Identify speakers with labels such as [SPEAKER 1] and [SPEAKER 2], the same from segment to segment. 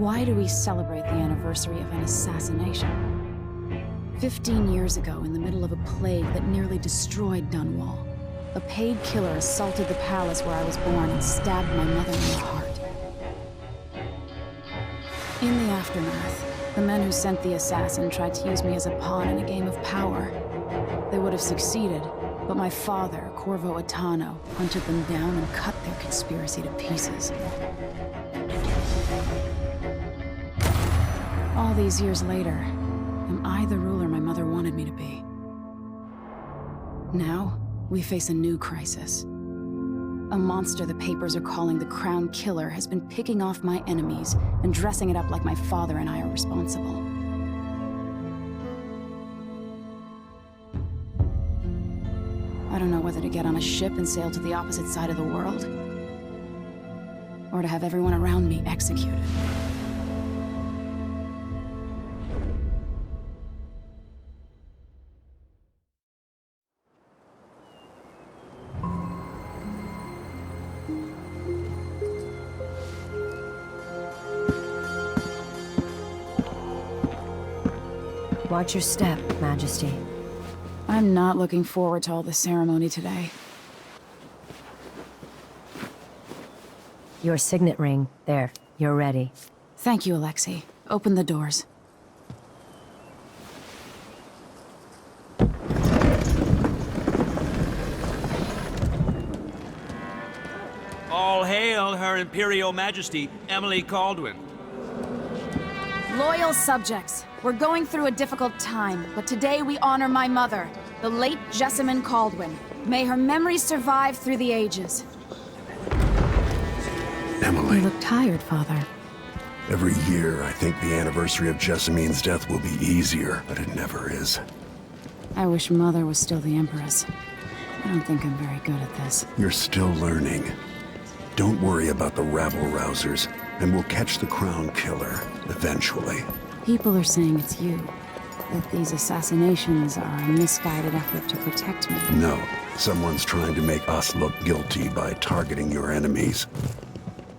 [SPEAKER 1] Why do we celebrate the anniversary of an assassination? 15 years ago, in the middle of a plague that nearly destroyed Dunwall, a paid killer assaulted the palace where I was born and stabbed my mother in the heart. In the aftermath, the men who sent the assassin tried to use me as a pawn in a game of power. They would have succeeded, but my father, Corvo Attano, hunted them down and cut their conspiracy to pieces. All these years later, am I the ruler my mother wanted me to be? Now, we face a new crisis. A monster the papers are calling the Crown Killer has been picking off my enemies and dressing it up like my father and I are responsible. I don't know whether to get on a ship and sail to the opposite side of the world, or to have everyone around me executed.
[SPEAKER 2] Watch your step, Majesty.
[SPEAKER 1] I'm not looking forward to all the ceremony today.
[SPEAKER 2] Your signet ring. There. You're ready.
[SPEAKER 1] Thank you, Alexei. Open the doors.
[SPEAKER 3] All hail Her Imperial Majesty, Emily Caldwin.
[SPEAKER 1] Loyal subjects, we're going through a difficult time, but today we honor my mother, the late Jessamine Caldwin. May her memory survive through the ages.
[SPEAKER 4] Emily.
[SPEAKER 1] You look tired, Father.
[SPEAKER 4] Every year, I think the anniversary of Jessamine's death will be easier, but it never is.
[SPEAKER 1] I wish Mother was still the Empress. I don't think I'm very good at this.
[SPEAKER 4] You're still learning. Don't worry about the rabble-rousers, and we'll catch the Crown Killer, eventually.
[SPEAKER 1] People are saying it's you. That these assassinations are a misguided effort to protect me.
[SPEAKER 4] No, someone's trying to make us look guilty by targeting your enemies.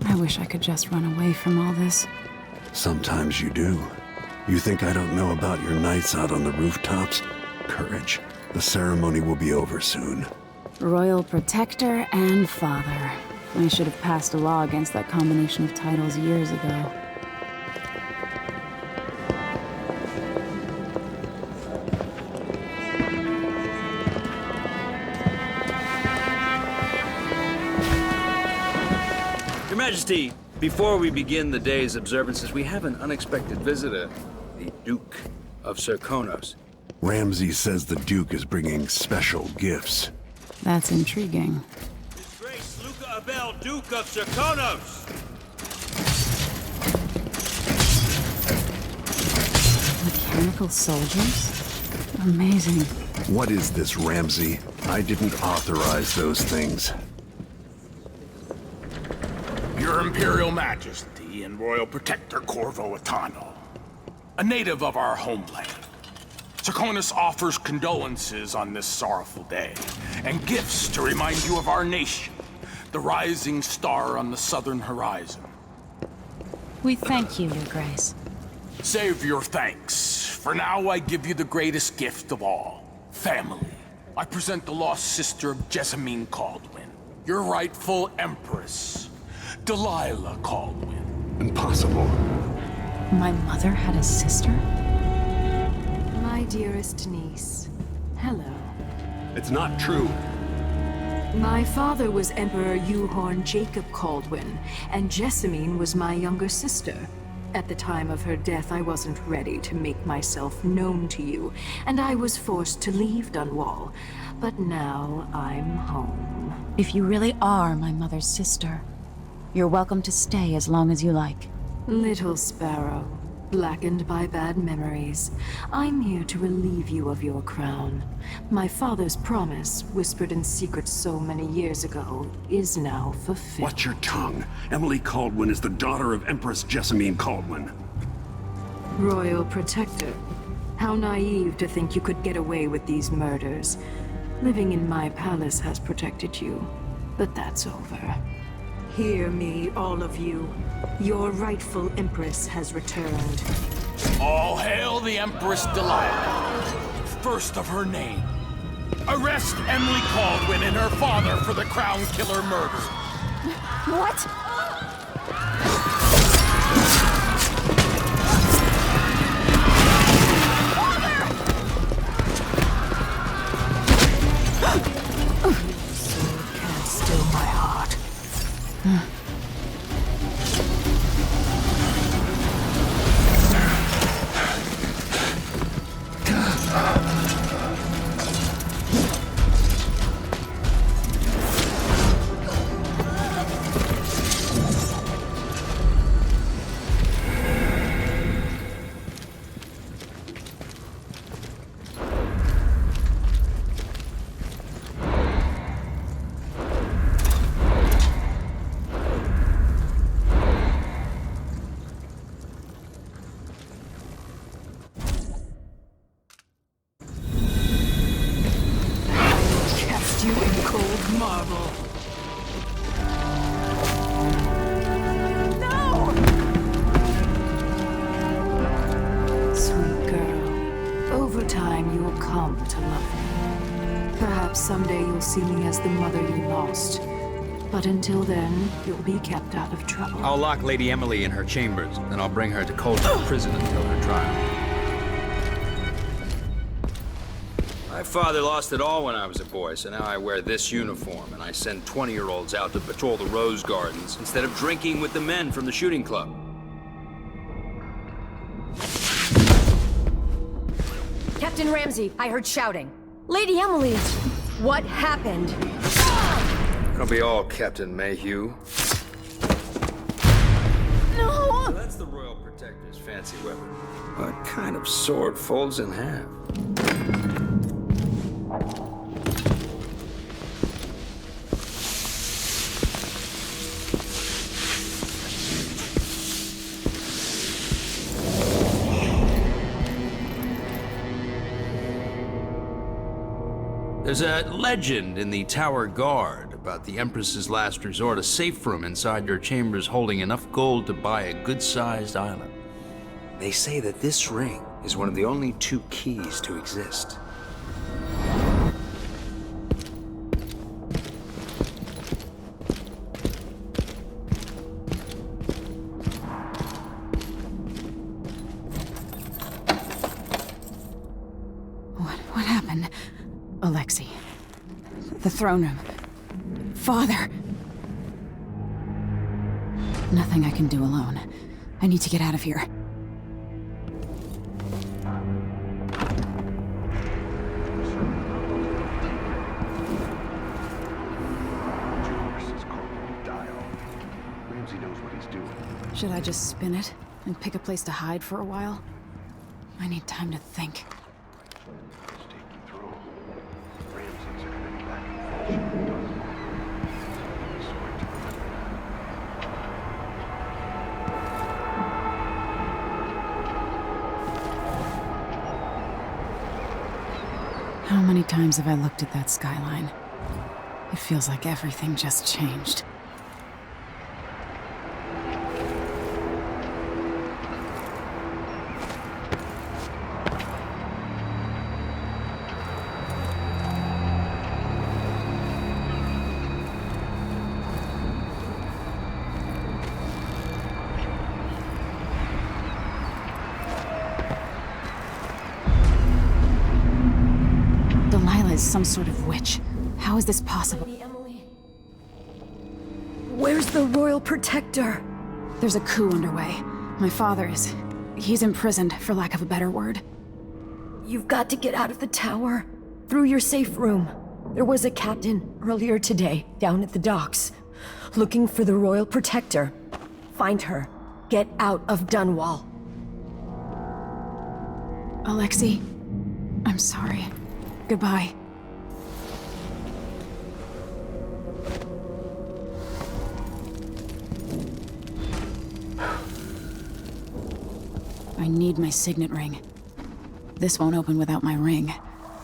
[SPEAKER 1] I wish I could just run away from all this.
[SPEAKER 4] Sometimes you do. You think I don't know about your nights out on the rooftops? Courage. The ceremony will be over soon.
[SPEAKER 1] Royal Protector and Father. I should have passed a law against that combination of titles years ago.
[SPEAKER 3] Your Majesty, before we begin the day's observances, we have an unexpected visitor, the Duke of Serkonos.
[SPEAKER 4] Ramsay says the Duke is bringing special gifts.
[SPEAKER 1] That's intriguing.
[SPEAKER 3] His Grace Luca Abel, Duke of Serkonos!
[SPEAKER 1] Mechanical soldiers? Amazing.
[SPEAKER 4] What is this, Ramsay? I didn't authorize those things.
[SPEAKER 5] Your Imperial Majesty and Royal Protector Corvo Attano, a native of our homeland. Serkonos offers condolences on this sorrowful day, and gifts to remind you of our nation, the rising star on the southern horizon.
[SPEAKER 1] We thank you, Your Grace.
[SPEAKER 5] Save your thanks. For now, I give you the greatest gift of all, family. I present the lost sister of Jessamine Caldwin, your rightful Empress, Delilah Caldwin.
[SPEAKER 4] Impossible.
[SPEAKER 1] My mother had a sister?
[SPEAKER 6] My dearest niece, hello.
[SPEAKER 4] It's not true.
[SPEAKER 6] My father was Emperor Yuhorn Jacob Caldwin, and Jessamine was my younger sister. At the time of her death, I wasn't ready to make myself known to you, and I was forced to leave Dunwall. But now I'm home.
[SPEAKER 1] If you really are my mother's sister, you're welcome to stay as long as you like.
[SPEAKER 6] Little sparrow, blackened by bad memories, I'm here to relieve you of your crown. My father's promise, whispered in secret so many years ago, is now fulfilled.
[SPEAKER 4] Watch your tongue. Emily Caldwin is the daughter of Empress Jessamine Caldwin.
[SPEAKER 6] Royal Protector, how naive to think you could get away with these murders. Living in my palace has protected you, but that's over. Hear me, all of you. Your rightful Empress has returned.
[SPEAKER 5] All hail the Empress Delilah, first of her name. Arrest Emily Caldwin and her father for the Crown Killer murder.
[SPEAKER 1] What?
[SPEAKER 6] Can't still my heart. You in cold marble. No! Sweet girl, over time you will come to love me. Perhaps someday you'll see me as the mother you lost. But until then, you'll be kept out of trouble.
[SPEAKER 3] I'll lock Lady Emily in her chambers, then I'll bring her to Colton prison until her trial. My father lost it all when I was a boy, so now I wear this uniform, and I send 20-year-olds out to patrol the rose gardens instead of drinking with the men from the shooting club.
[SPEAKER 2] Captain Ramsey, I heard shouting. Lady Emily, what happened?
[SPEAKER 3] It'll be all Captain Mayhew.
[SPEAKER 1] No!
[SPEAKER 3] That's the Royal Protector's fancy weapon. What kind of sword folds in half? There's a legend in the Tower Guard about the Empress's last resort, a safe room inside your chambers holding enough gold to buy a good-sized island. They say that this ring is one of the only 2 keys to exist.
[SPEAKER 1] What happened? Alexei. The throne room. Father. Nothing I can do alone. I need to get out of here. Should I just spin it and pick a place to hide for a while? I need time to think. How many times have I looked at that skyline? It feels like everything just changed. Some sort of witch. How is this possible?
[SPEAKER 2] Emily. Where's the Royal Protector?
[SPEAKER 1] There's a coup underway. My father is... he's imprisoned, for lack of a better word.
[SPEAKER 2] You've got to get out of the tower. Through your safe room. There was a captain earlier today, down at the docks. Looking for the Royal Protector. Find her. Get out of Dunwall.
[SPEAKER 1] Alexei, I'm sorry. Goodbye. I need my signet ring. This won't open without my ring.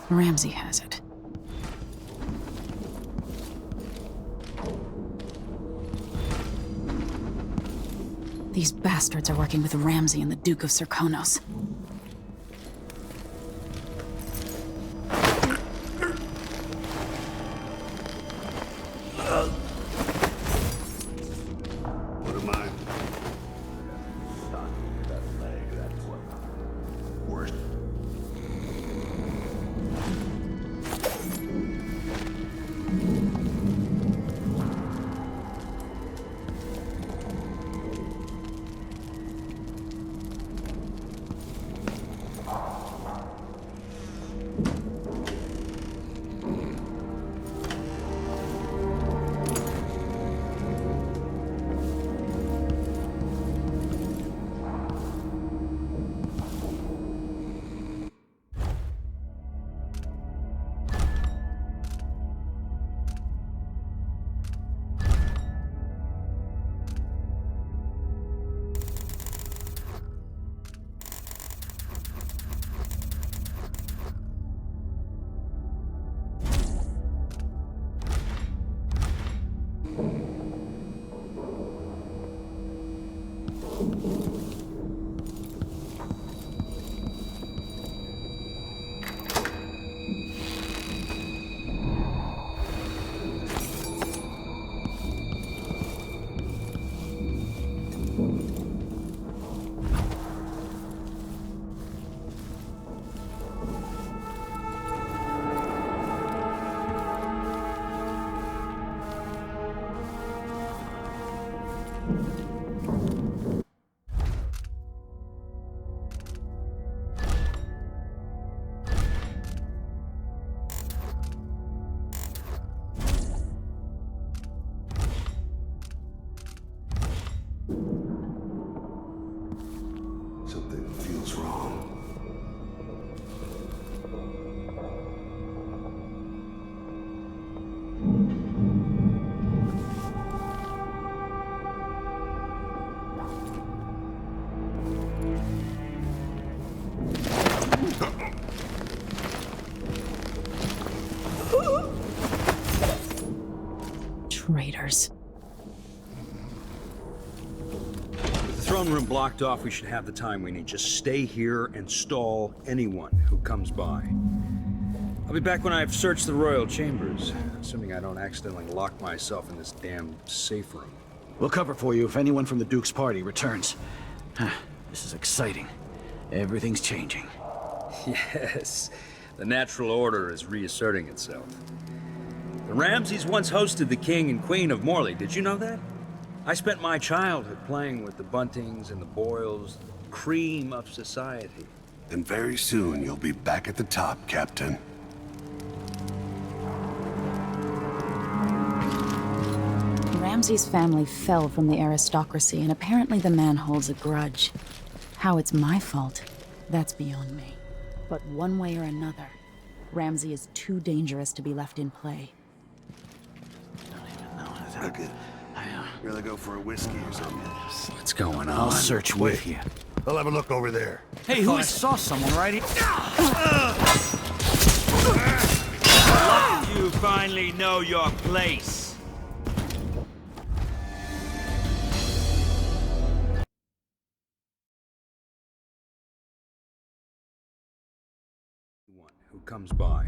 [SPEAKER 1] Ramsey has it. These bastards are working with Ramsey and the Duke of Serkonos.
[SPEAKER 4] What am I? Worst. Something feels wrong.
[SPEAKER 1] Traitors.
[SPEAKER 7] With the throne room blocked off, we should have the time we need. Just stay here and stall anyone who comes by. I'll be back when I've searched the royal chambers, assuming I don't accidentally lock myself in this damn safe room.
[SPEAKER 8] We'll cover for you if anyone from the Duke's party returns. This is exciting. Everything's changing.
[SPEAKER 7] Yes, the natural order is reasserting itself. The Ramseys once hosted the King and Queen of Morley. Did you know that? I spent my childhood playing with the Buntings and the Boyles, the cream of society.
[SPEAKER 4] And very soon you'll be back at the top, Captain.
[SPEAKER 1] Ramsey's family fell from the aristocracy, and apparently the man holds a grudge. How it's my fault, that's beyond me. But one way or another, Ramsey is too dangerous to be left in play.
[SPEAKER 4] Look it. Really go for a whiskey or something?
[SPEAKER 7] What's going on?
[SPEAKER 8] I'll search with you.
[SPEAKER 4] I'll have a look over there.
[SPEAKER 8] Hey, I saw someone right here.
[SPEAKER 9] You finally know your place.
[SPEAKER 7] Who comes by.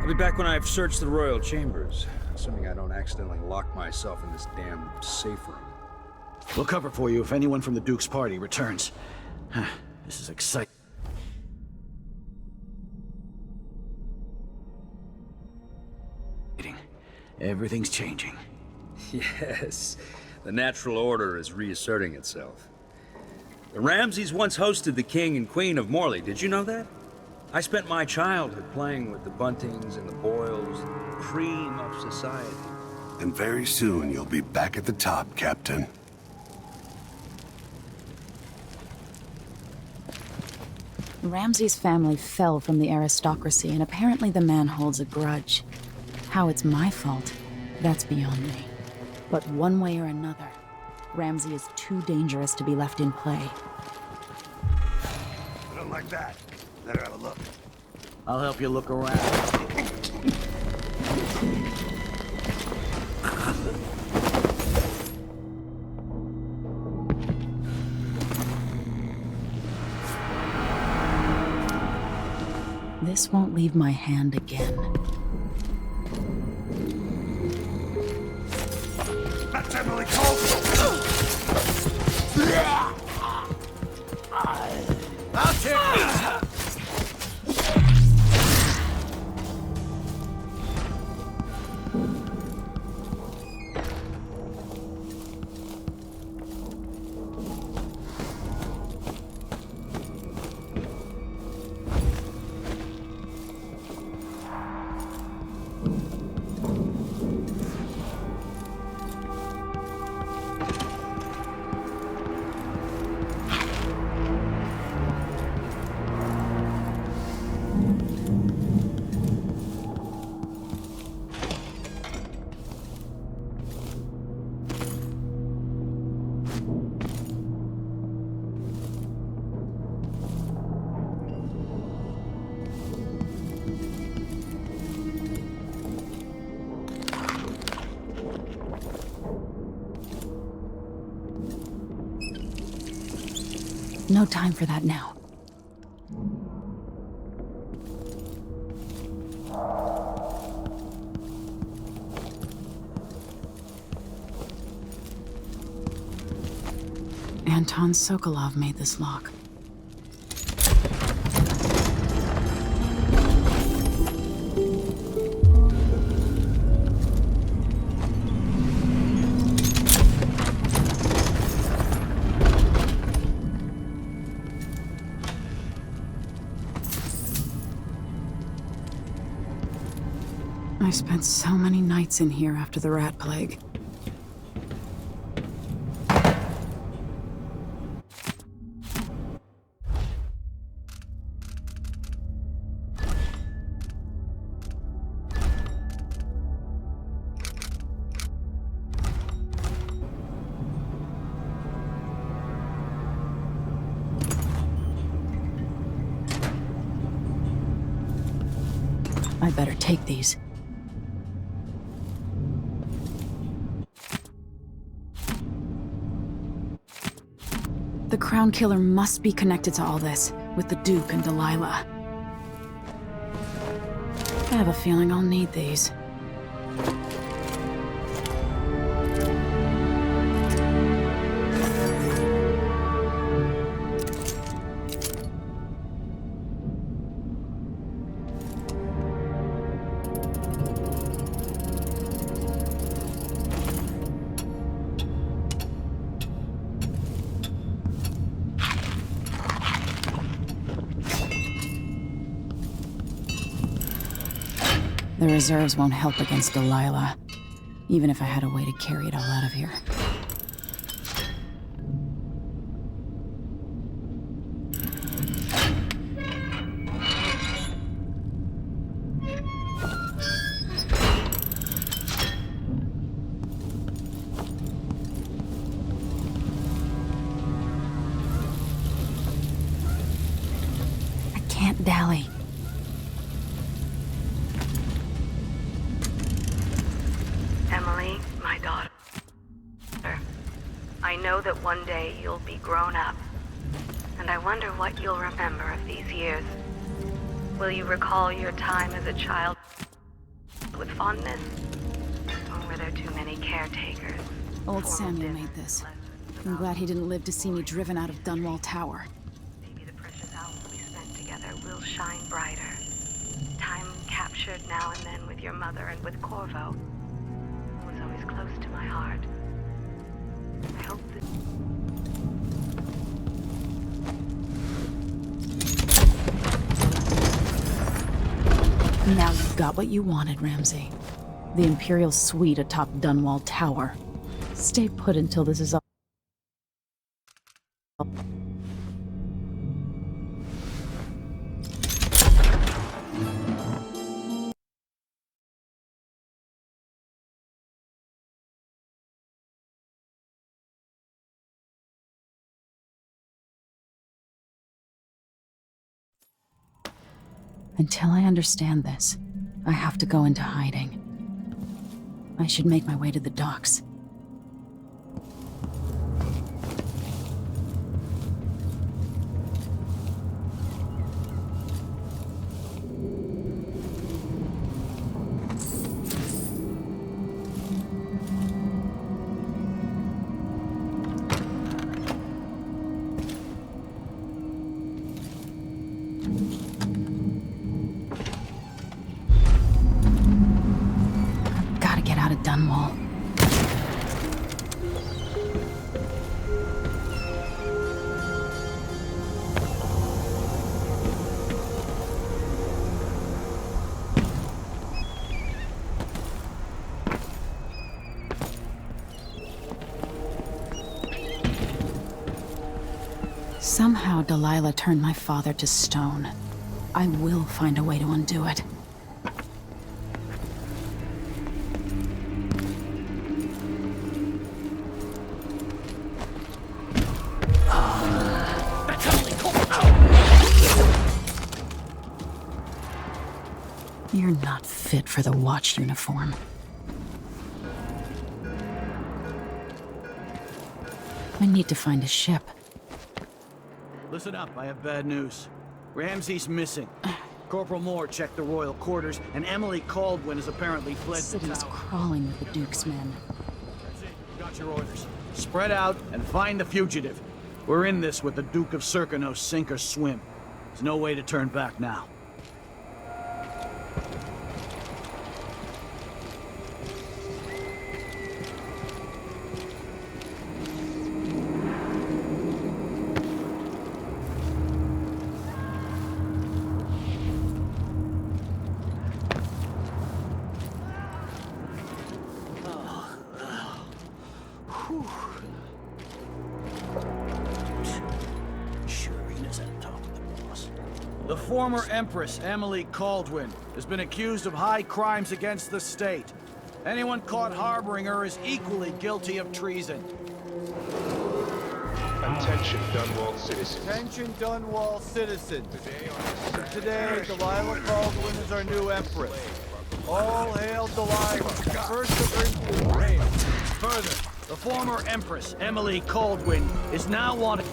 [SPEAKER 7] I'll be back when I've searched the royal chambers, assuming I don't accidentally lock myself in this damn safe room.
[SPEAKER 8] We'll cover for you if anyone from the Duke's party returns. This is exciting. Everything's changing.
[SPEAKER 7] Yes, the natural order is reasserting itself. The Ramseys once hosted the King and Queen of Morley. Did you know that? I spent my childhood playing with the Buntings and the Boyles, the cream of society.
[SPEAKER 4] And very soon you'll be back at the top, Captain.
[SPEAKER 1] Ramsey's family fell from the aristocracy, and apparently the man holds a grudge. How it's my fault, that's beyond me. But one way or another, Ramsey is too dangerous to be left in play.
[SPEAKER 4] I don't like that. Better have a look.
[SPEAKER 8] I'll help you look around.
[SPEAKER 1] This won't leave my hand again.
[SPEAKER 5] That's Emily Colville! I'll take this!
[SPEAKER 1] No time for that now. Anton Sokolov made this lock. I spent so many nights in here after the rat plague. I better take these. The Crown Killer must be connected to all this, with the Duke and Delilah. I have a feeling I'll need these. The reserves won't help against Delilah, even if I had a way to carry it all out of here. I can't dally.
[SPEAKER 10] Emily, my daughter. I know that one day you'll be grown up, and I wonder what you'll remember of these years. Will you recall your time as a child with fondness? Or were there too many caretakers?
[SPEAKER 1] Old Samuel made this. I'm glad he didn't live to see me driven out of Dunwall Tower.
[SPEAKER 10] Maybe the precious hours we spent together will shine brighter. Time captured now and then with your mother and with Corvo was always close to my heart. I hope that...
[SPEAKER 1] Now you've got what you wanted, Ramsey. The Imperial Suite atop Dunwall Tower. Stay put until this is all... Until I understand this, I have to go into hiding. I should make my way to the docks. wall. Somehow Delilah turned my father to stone. I will find a way to undo it. You're not fit for the watch uniform. I need to find a ship.
[SPEAKER 8] Listen up, I have bad news. Ramsey's missing. Corporal Moore checked the royal quarters, and Emily Caldwin has apparently fled the
[SPEAKER 1] City's
[SPEAKER 8] tower.
[SPEAKER 1] crawling with the Duke's men.
[SPEAKER 8] That's it. You got your orders. Spread out and find the fugitive. We're in this with the Duke of Serkonos, sink or swim. There's no way to turn back now. The former Empress, Emily Caldwin, has been accused of high crimes against the state. Anyone caught harboring her is equally guilty of treason.
[SPEAKER 11] Attention, Dunwall citizens.
[SPEAKER 12] Attention, Dunwall citizens. Today, Delilah Caldwin is our new Empress. All hail Delilah, first of her reign.
[SPEAKER 8] Further, the former Empress, Emily Caldwin, is now wanted.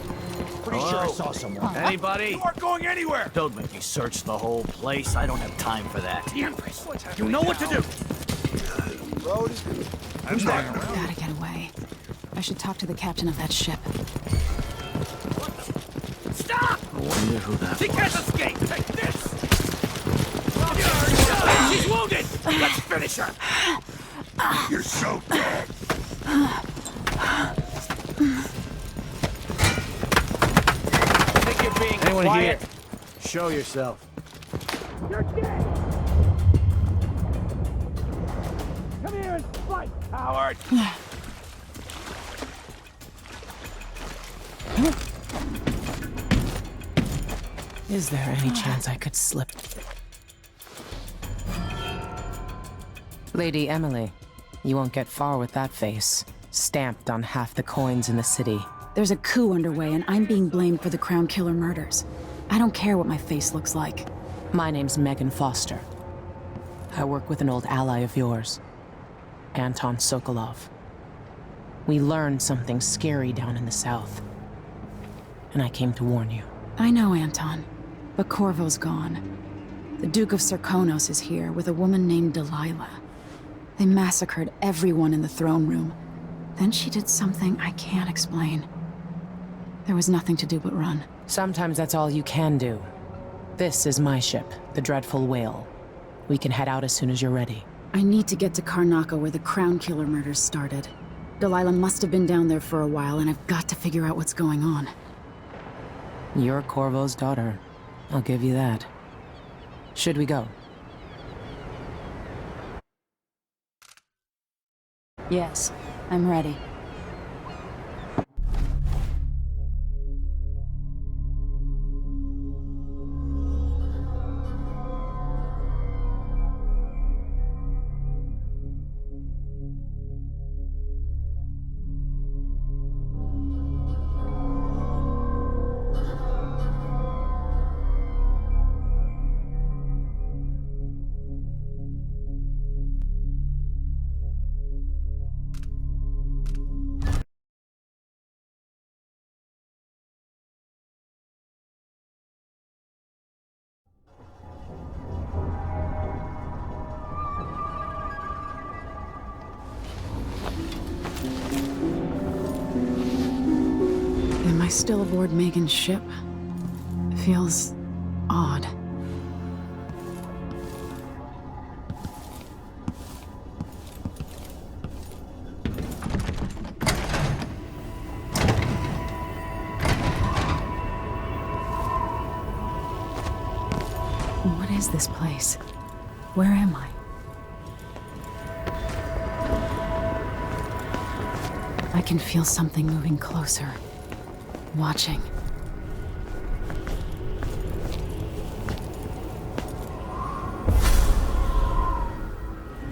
[SPEAKER 8] Pretty sure I saw someone. Anybody?
[SPEAKER 5] You aren't going anywhere!
[SPEAKER 8] Don't make me search the whole place. I don't have time for that.
[SPEAKER 5] The Empress!
[SPEAKER 8] You know what to do!
[SPEAKER 12] Road is
[SPEAKER 8] Who's there?
[SPEAKER 1] Gotta get away. I should talk to the captain of that ship.
[SPEAKER 5] Stop!
[SPEAKER 8] I wonder who that
[SPEAKER 5] She
[SPEAKER 8] was.
[SPEAKER 5] can't escape! Take this! She's wounded! Let's finish her! You're so dead!
[SPEAKER 8] Anyone here? Show yourself.
[SPEAKER 5] You're dead! Come here and fight, coward!
[SPEAKER 13] Is there any chance I could slip? Lady Emily, you won't get far with that face. Stamped on half the coins in the city.
[SPEAKER 1] There's a coup underway, and I'm being blamed for the Crown Killer murders. I don't care what my face looks like.
[SPEAKER 13] My name's Megan Foster. I work with an old ally of yours, Anton Sokolov. We learned something scary down in the south, and I came to warn you.
[SPEAKER 1] I know, Anton, but Corvo's gone. The Duke of Serkonos is here with a woman named Delilah. They massacred everyone in the throne room. Then she did something I can't explain. There was nothing to do but run.
[SPEAKER 13] Sometimes that's all you can do. This is my ship, the Dreadful Whale. We can head out as soon as you're ready.
[SPEAKER 1] I need to get to Karnaca where the Crown Killer murders started. Delilah must have been down there for a while, and I've got to figure out what's going on.
[SPEAKER 13] You're Corvo's daughter. I'll give you that. Should we go?
[SPEAKER 1] Yes, I'm ready. Am I still aboard Megan's ship? It feels odd. is this place? Where am I? I can feel something moving closer. Watching.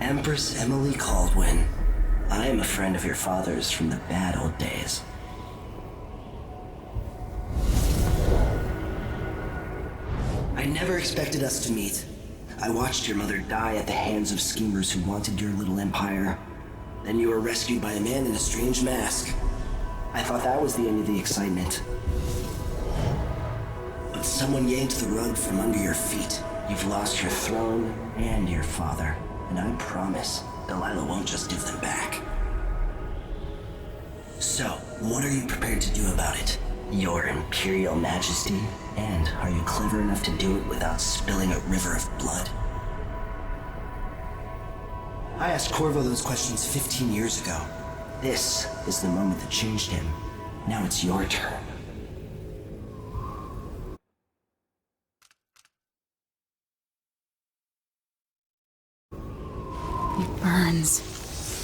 [SPEAKER 14] Empress Emily Caldwin. I am a friend of your father's from the bad old days. I never expected us to meet. I watched your mother die at the hands of schemers who wanted your little empire. Then you were rescued by a man in a strange mask. I thought that was the end of the excitement. But someone yanked the rug from under your feet. You've lost your throne and your father. And I promise, Delilah won't just give them back. So, what are you prepared to do about it? Your Imperial Majesty? And are you clever enough to do it without spilling a river of blood? I asked Corvo those questions 15 years ago. This is the moment that changed him. Now it's your turn.
[SPEAKER 1] It burns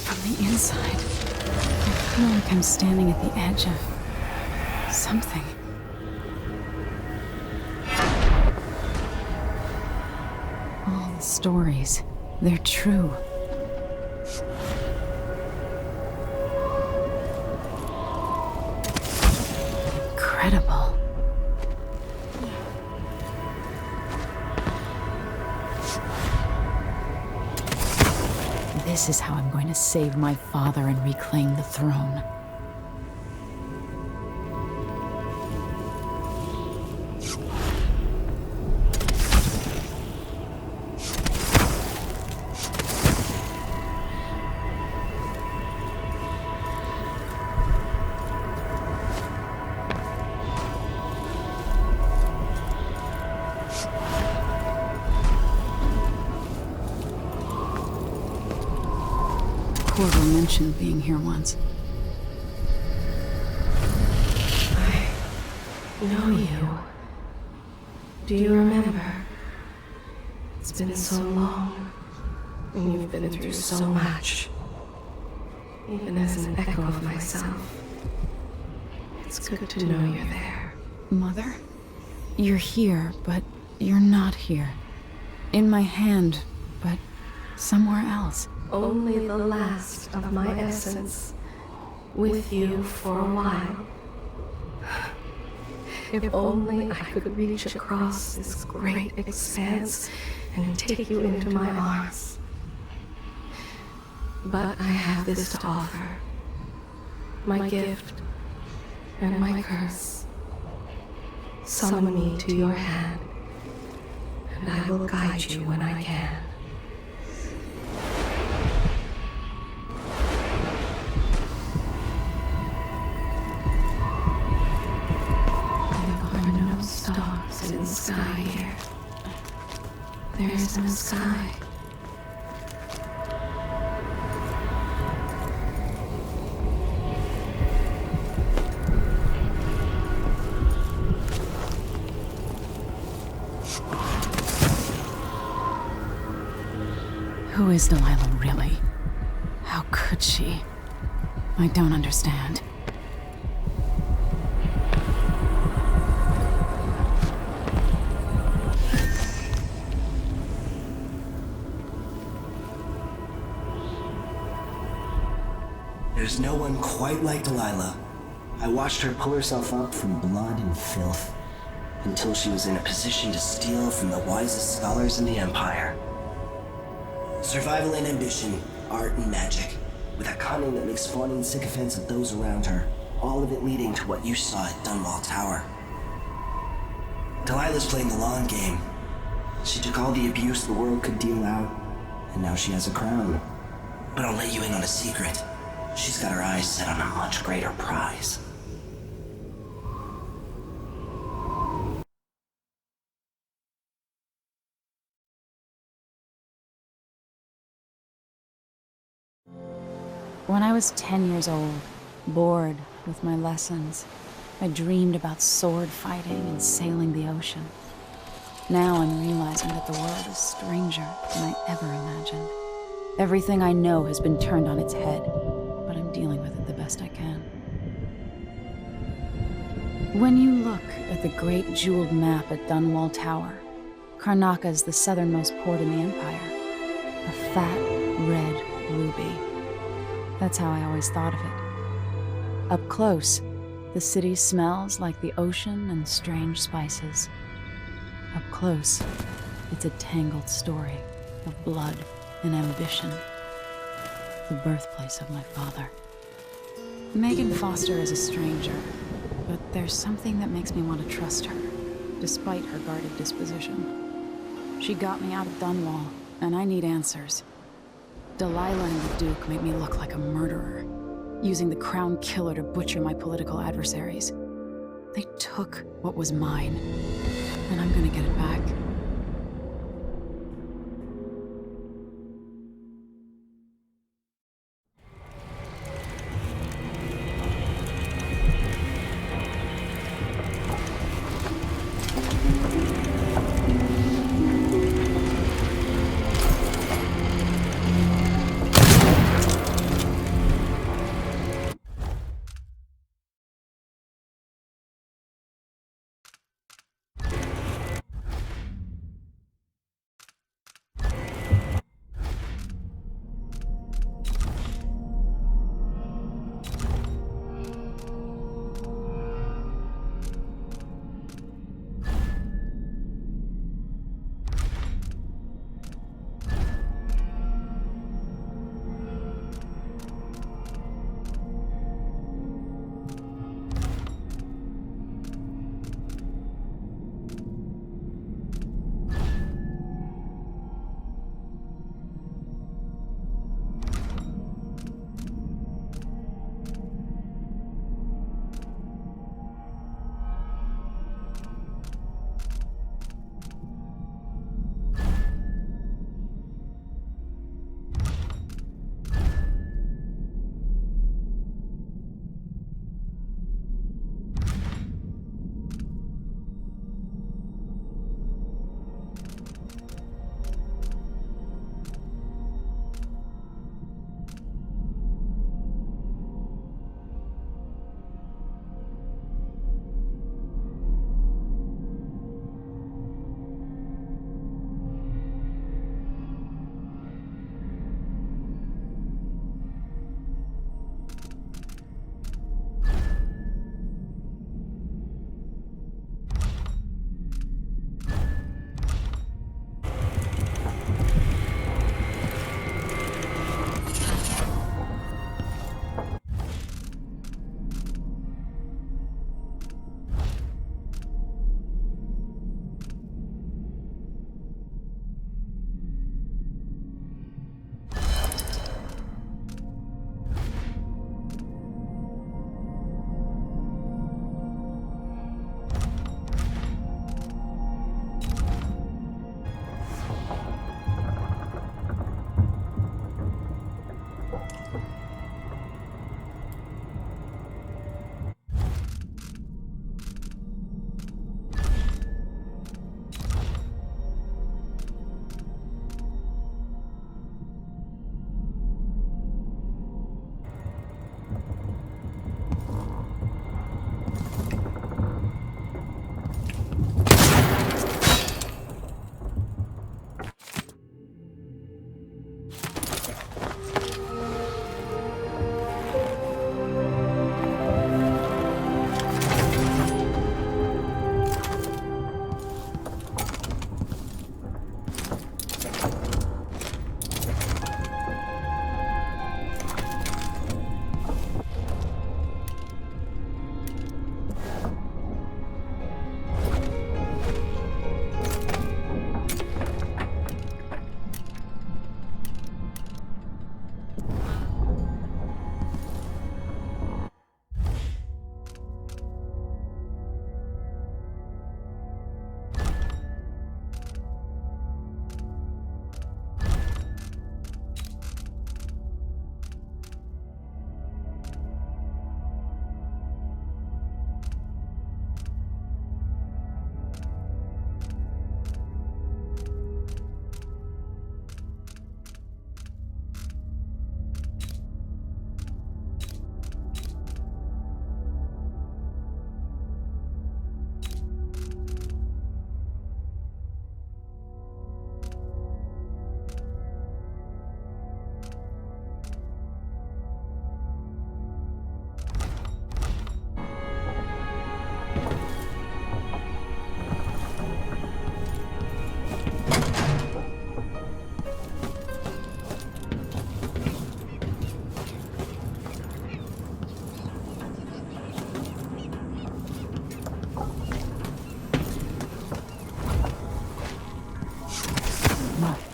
[SPEAKER 1] from the inside. I feel like I'm standing at the edge of something. All the stories, they're true. Incredible. This is how I'm going to save my father and reclaim the throne. Corvo mentioned being here once.
[SPEAKER 2] I know you. Do you remember? It's been so long, and you've been through so much. Even as an echo of myself, it's good to know you're there.
[SPEAKER 1] Mother? You're here, but you're not here. In my hand, but somewhere else.
[SPEAKER 2] Only the last of my essence, with you for a while. If only I could reach across this great expanse and take you into my arms. But I have this to offer. My gift and my curse. Summon me to your hand, and I will guide you when I can. Stars in the sky here. There is no sky.
[SPEAKER 1] Who is Delilah really? How could she? I don't understand.
[SPEAKER 14] There's no one quite like Delilah. I watched her pull herself up from blood and filth, until she was in a position to steal from the wisest scholars in the Empire. Survival and ambition, art and magic, with a cunning that makes fawning sycophants of those around her, all of it leading to what you saw at Dunwall Tower. Delilah's playing the long game. She took all the abuse the world could deal out, and now she has a crown. But I'll let you in on a secret. She's got her eyes set on a much greater prize.
[SPEAKER 1] When I was 10 years old, bored with my lessons, I dreamed about sword fighting and sailing the ocean. Now I'm realizing that the world is stranger than I ever imagined. Everything I know has been turned on its head, but I'm dealing with it the best I can. When you look at the great jeweled map at Dunwall Tower, Karnaca is the southernmost port in the Empire. A fat, red ruby. That's how I always thought of it. Up close, the city smells like the ocean and strange spices. Up close, it's a tangled story of blood and ambition. The birthplace of my father. Megan Foster is a stranger, but there's something that makes me want to trust her, despite her guarded disposition. She got me out of Dunwall, and I need answers. Delilah and the Duke made me look like a murderer, using the Crown Killer to butcher my political adversaries. They took what was mine, and I'm gonna get it back.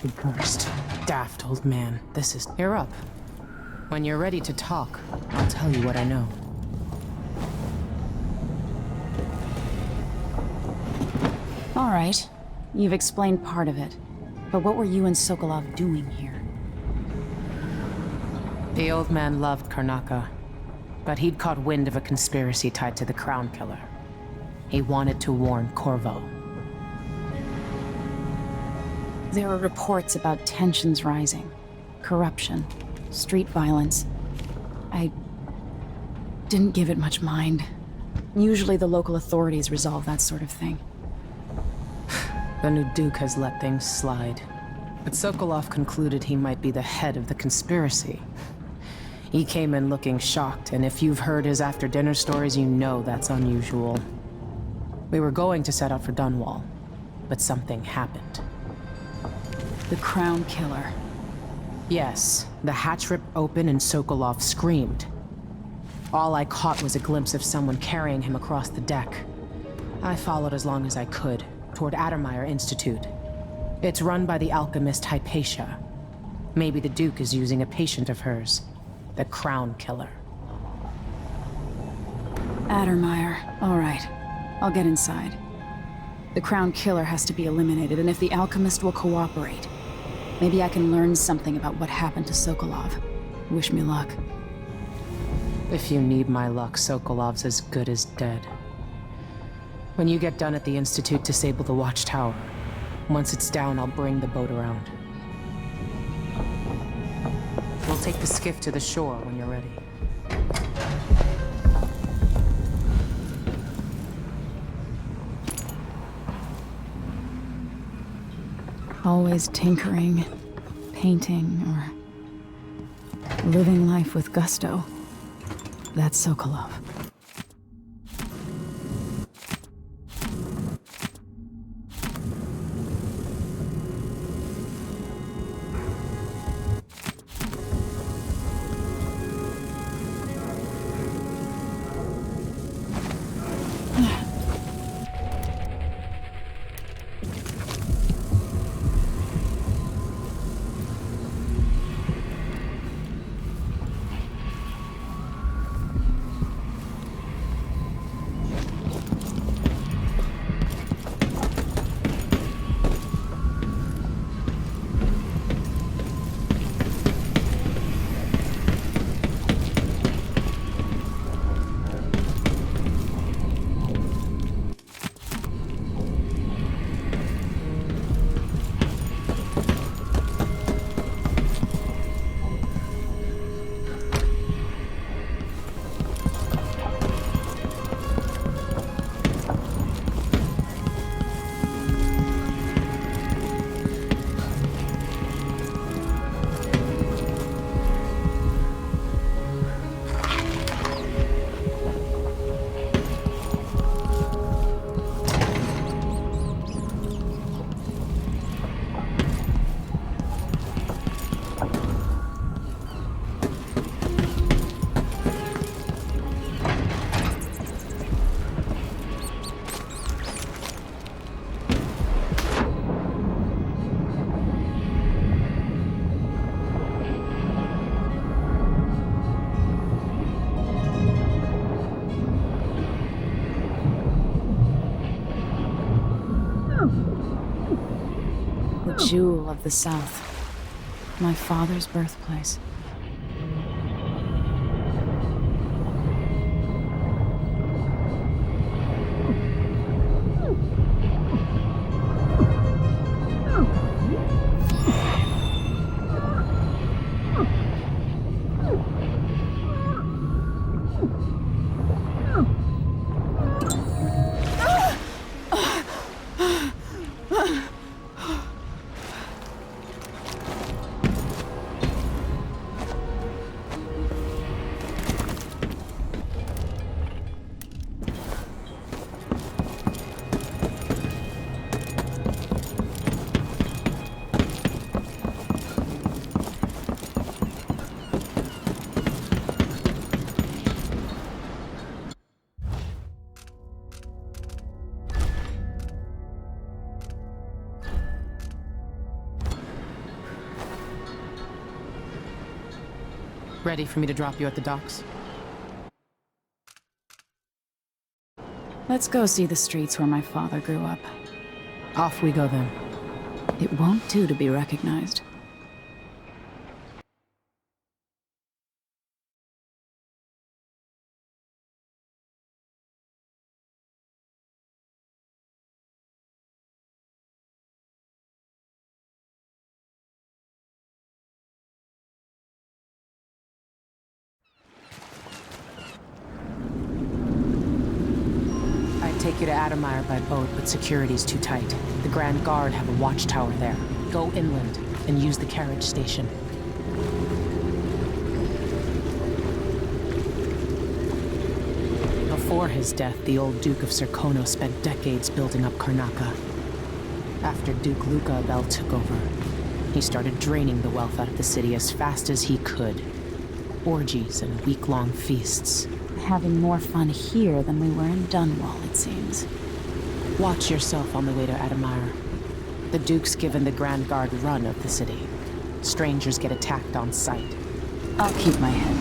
[SPEAKER 13] Be cursed. Daft old man. This is... You're up. When you're ready to talk, I'll tell you what I know.
[SPEAKER 1] All right. You've explained part of it. But what were you and Sokolov doing here?
[SPEAKER 13] The old man loved Karnaka, but he'd caught wind of a conspiracy tied to the Crown Killer. He wanted to warn Corvo.
[SPEAKER 1] There are reports about tensions rising, corruption, street violence. I didn't give it much mind. Usually the local authorities resolve that sort of thing.
[SPEAKER 13] The new Duke has let things slide. But Sokolov concluded he might be the head of the conspiracy. He came in looking shocked, and if you've heard his after-dinner stories, you know that's unusual. We were going to set out for Dunwall, but something happened.
[SPEAKER 1] The Crown Killer.
[SPEAKER 13] Yes, the hatch ripped open and Sokolov screamed. All I caught was a glimpse of someone carrying him across the deck. I followed as long as I could, toward Addermeyer Institute. It's run by the alchemist Hypatia. Maybe the Duke is using a patient of hers, the Crown Killer.
[SPEAKER 1] Addermeyer. All right. I'll get inside. The Crown Killer has to be eliminated, and if the alchemist will cooperate, maybe I can learn something about what happened to Sokolov. Wish me luck.
[SPEAKER 13] If you need my luck, Sokolov's as good as dead. When you get done at the Institute, disable the watchtower. Once it's down, I'll bring the boat around. We'll take the skiff to the shore when you're ready.
[SPEAKER 1] Always tinkering, painting, or living life with gusto. That's Sokolov. Jewel of the South. My father's birthplace.
[SPEAKER 13] Ready for me to drop you at the docks?
[SPEAKER 1] Let's go see the streets where my father grew up.
[SPEAKER 13] Off we go then.
[SPEAKER 1] It won't do to be recognized.
[SPEAKER 13] Take you to Adamire by boat, but security's too tight. The Grand Guard have a watchtower there. Go inland and use the carriage station. Before his death, the old Duke of Serkono spent decades building up Karnaca. After Duke Luca Abel took over, he started draining the wealth out of the city as fast as he could. Orgies and week-long feasts.
[SPEAKER 1] Having more fun here than we were in Dunwall, it seems.
[SPEAKER 13] Watch yourself on the way to Adamire. The Duke's given the Grand Guard run of the city. Strangers get attacked on sight.
[SPEAKER 1] I'll keep my head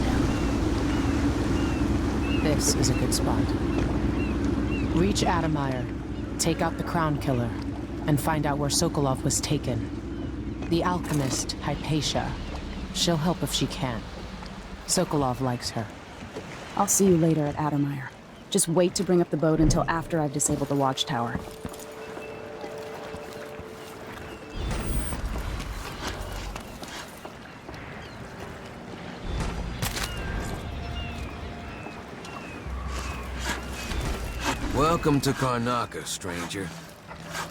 [SPEAKER 1] down.
[SPEAKER 13] This is a good spot. Reach Adamire, take out the Crown Killer, and find out where Sokolov was taken. The alchemist, Hypatia. She'll help if she can. Sokolov likes her.
[SPEAKER 1] I'll see you later at Adamire. Just wait to bring up the boat until after I've disabled the watchtower.
[SPEAKER 15] Welcome to Karnaca, stranger.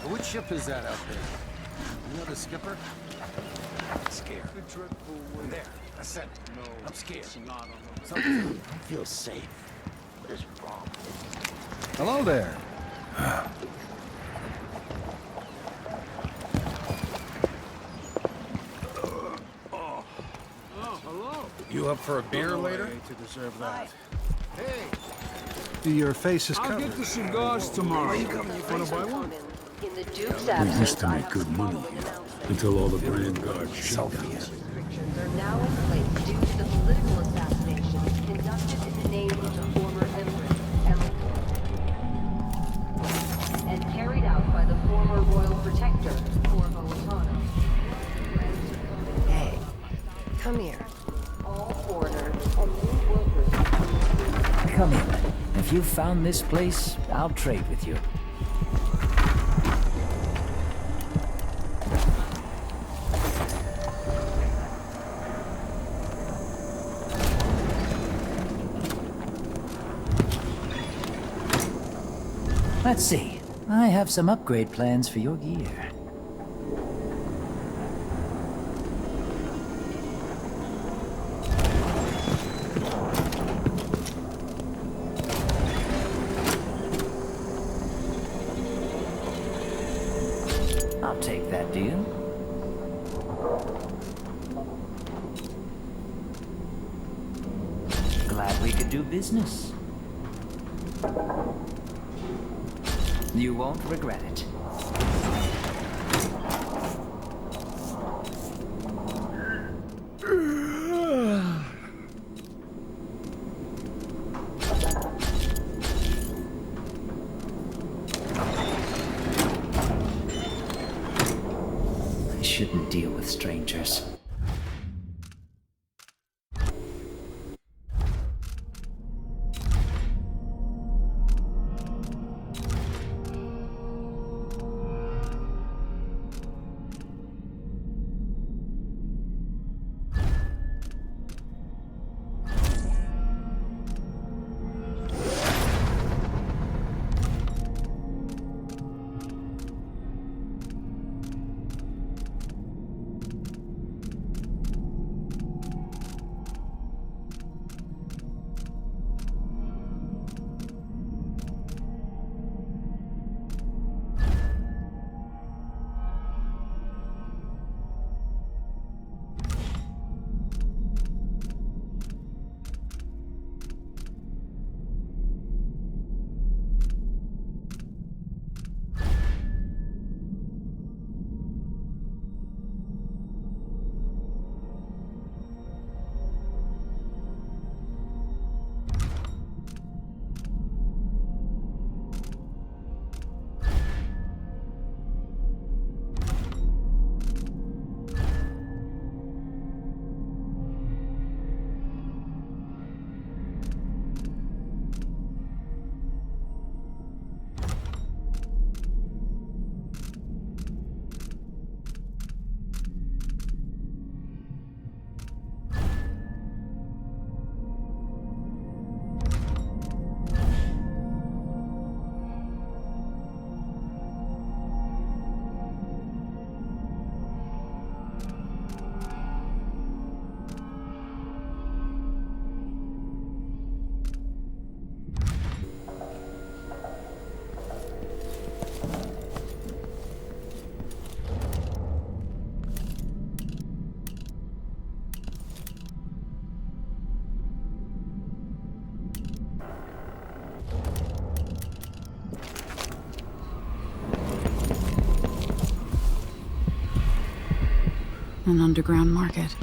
[SPEAKER 12] Which ship is that out there? You know the skipper? I'm scared. There, I said it. No, I'm scared. Something. I feel safe. What is wrong? Hello there.
[SPEAKER 5] Oh, hello. You up for a beer later? To deserve that. Hey.
[SPEAKER 16] Your face is
[SPEAKER 5] I'll
[SPEAKER 16] covered.
[SPEAKER 5] get the cigars tomorrow.
[SPEAKER 16] Where are you coming?
[SPEAKER 5] Wanna buy one?
[SPEAKER 17] In the Duke's
[SPEAKER 16] We
[SPEAKER 17] absence,
[SPEAKER 16] used to make good money here, until all the Grand Guard shut down.
[SPEAKER 17] restrictions are now in place due to the political assassination conducted in the name of the former Empress, and carried out by the former Royal Protector, Corvo Attano. Hey, come here. All foreigners and new workers.
[SPEAKER 18] Come in. If you found this place, I'll trade with you. Let's see. I have some upgrade plans for your gear. I'll take that deal. Glad we could do business. You won't regret it. I shouldn't deal with strangers.
[SPEAKER 1] An underground market.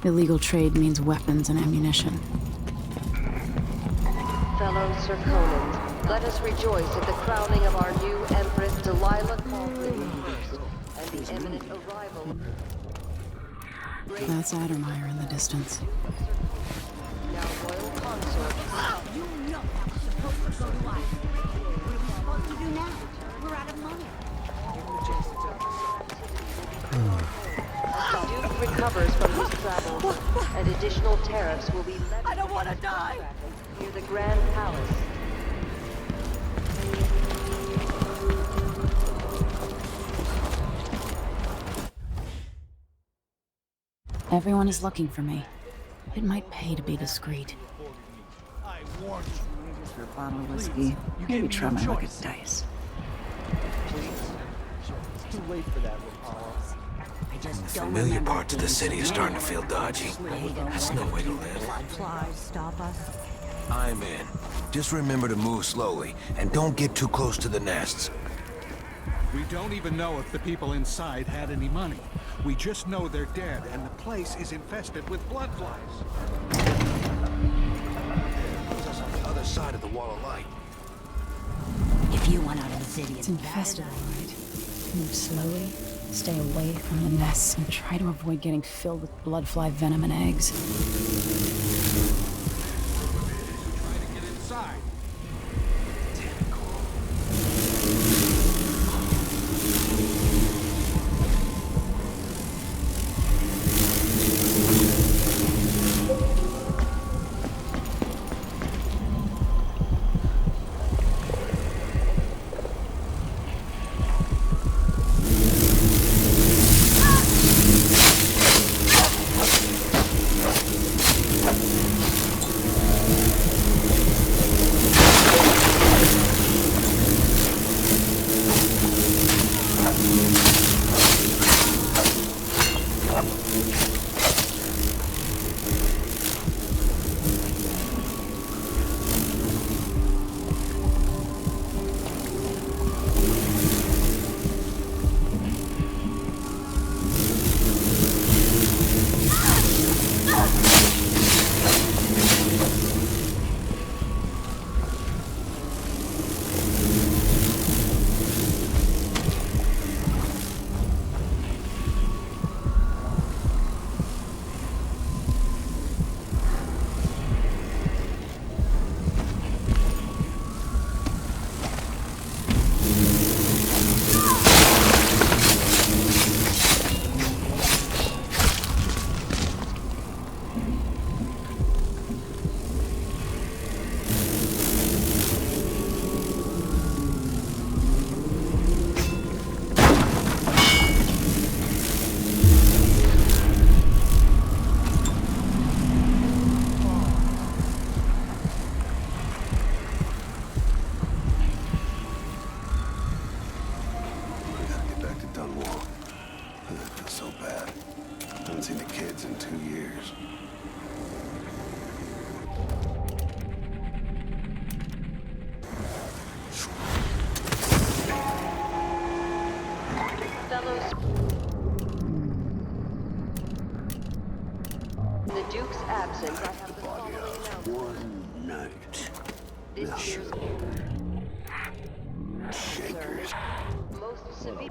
[SPEAKER 1] Illegal trade means weapons and ammunition.
[SPEAKER 17] Fellow Serkonans, let us rejoice at the crowning of our new Empress Delilah Caldwin and the imminent arrival of...
[SPEAKER 1] That's Addermeyer in the distance.
[SPEAKER 17] Now royal consort.
[SPEAKER 19] You know that was supposed to go to us. What are we supposed to do now? We're out of money.
[SPEAKER 17] As the Duke recovers from his travels, and additional tariffs will be levied.
[SPEAKER 19] I don't want to die!
[SPEAKER 17] Near the Grand Palace.
[SPEAKER 1] Everyone is looking for me. It might pay to be discreet.
[SPEAKER 20] Here's your bottle of whiskey. Maybe try my luck at dice.
[SPEAKER 12] It's too late for that, Apollo.
[SPEAKER 15] The familiar parts of the city are starting to feel dodgy. That's no way to live.
[SPEAKER 19] Flies stop us.
[SPEAKER 15] I'm in. Just remember to move slowly, and don't get too close to the nests.
[SPEAKER 21] We don't even know if the people inside had any money. We just know they're dead, and the place is infested with blood flies.
[SPEAKER 15] Who's us on the other side of the wall of light?
[SPEAKER 19] If you want out of the city,
[SPEAKER 1] It's infested, all right. Move slowly, stay away from the nests, and try to avoid getting filled with blood fly venom and eggs.
[SPEAKER 21] Try to get inside.
[SPEAKER 17] In the Duke's absence, I have the following announcement.
[SPEAKER 4] One night.
[SPEAKER 17] This year's
[SPEAKER 4] Shakers.
[SPEAKER 17] most severe.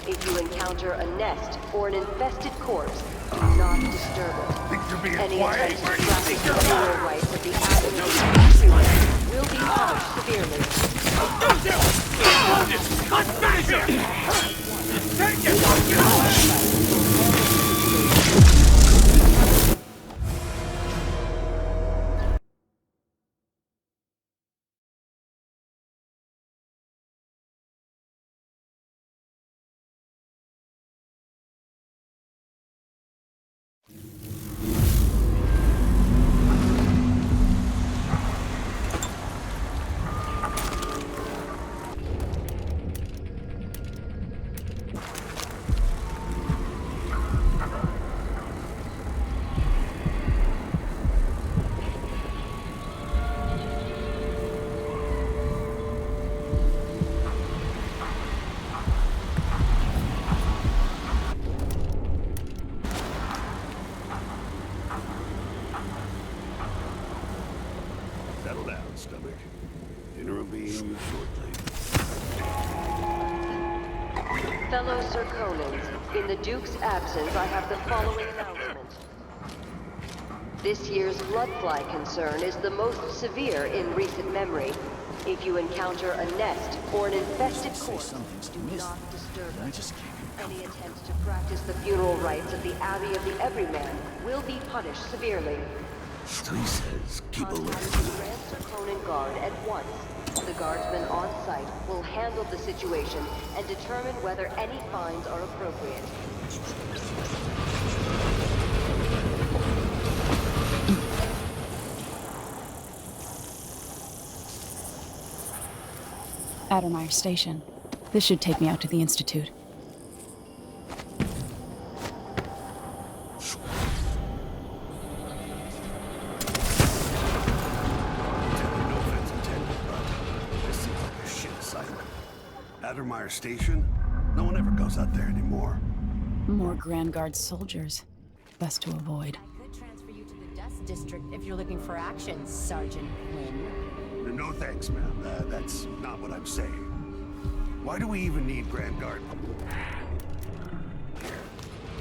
[SPEAKER 17] If you encounter a nest or an infested corpse, do not disturb it. Any attempt to practice the funeral rites of the absent will be punished severely.
[SPEAKER 4] you shortly.
[SPEAKER 17] Fellow Circonans, in the Duke's absence, I have the following announcement. This year's bloodfly concern is the most severe in recent memory. If you encounter a nest or an infested corpse, do not disturb it. Any attempt to practice the funeral rites at the Abbey of the Everyman will be punished severely.
[SPEAKER 4] So he says, keep a
[SPEAKER 17] Contact the Grand Circonan Guard at once. The guardsmen on site will handle the situation and determine whether any fines are appropriate.
[SPEAKER 1] Addermeyer Station. This should take me out to the Institute.
[SPEAKER 4] Addermeyer Station? No one ever goes out there anymore.
[SPEAKER 1] More Grand Guard soldiers. Best to avoid.
[SPEAKER 2] I could transfer you to the Dust District if you're looking for action, Sergeant Quinn.
[SPEAKER 4] No thanks, ma'am. That's not what I'm saying. Why do we even need Grand Guard?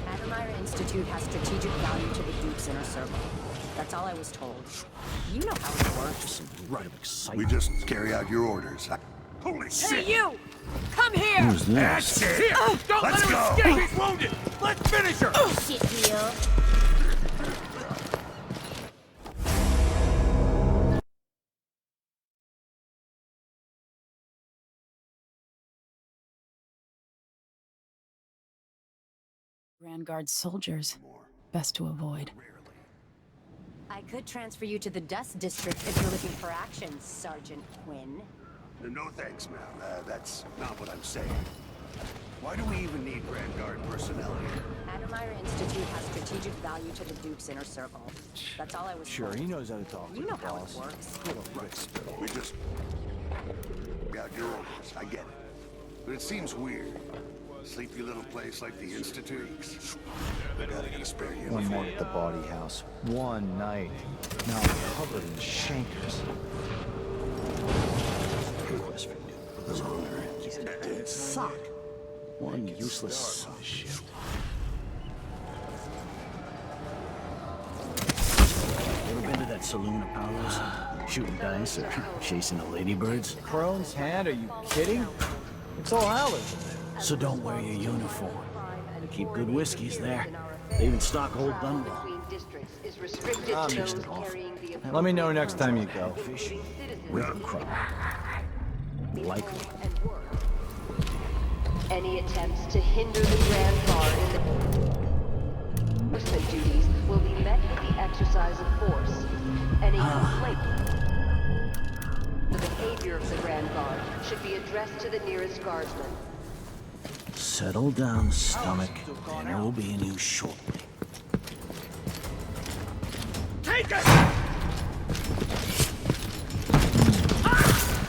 [SPEAKER 2] Addermeyer Institute has strategic value to the Duke's inner circle. That's all I was told. You know how it works.
[SPEAKER 4] Right of excitement. We just carry out your orders. Holy shit!
[SPEAKER 2] Hey, you! Come here!
[SPEAKER 4] Who's this? That's it!
[SPEAKER 5] Here! Don't let him escape! He's wounded! Let's finish her!
[SPEAKER 2] Shit, deal.
[SPEAKER 1] Grand Guard soldiers. Best to avoid.
[SPEAKER 2] I could transfer you to the Dust District if you're looking for action, Sergeant Quinn.
[SPEAKER 4] No thanks, ma'am. That's not what I'm saying. Why do we even need Grand Guard personnel here?
[SPEAKER 2] Addermeyer Institute has strategic value to the Duke's inner circle. That's all I was
[SPEAKER 12] Sure,
[SPEAKER 2] told.
[SPEAKER 12] he knows how to talk.
[SPEAKER 2] You know how it
[SPEAKER 12] boss.
[SPEAKER 2] works.
[SPEAKER 4] Right. We just got your orders. I get it. But it seems weird. Sleepy little place like the Institute. I gotta get a spare uniform.
[SPEAKER 12] One night at the body house. One night. Now covered in shankers. Request for new dead sock. One useless son of shit. Ever been to that saloon of Paolo's? Shooting dice or chasing the ladybirds? Crone's hand? Are you kidding? It's all hours in there. So don't wear your uniform. Keep good whiskeys there. They even stock old Dunwall. Let me know next time you go. Fishing. River crop. Likely.
[SPEAKER 17] Any attempts to hinder the Grand Guard in the enforcement duties will be met with the exercise of force. Any complaint the behavior of the Grand Guard should be addressed to the nearest guardsman.
[SPEAKER 12] Settle down, stomach. Dinner will be in you shortly.
[SPEAKER 5] Take it!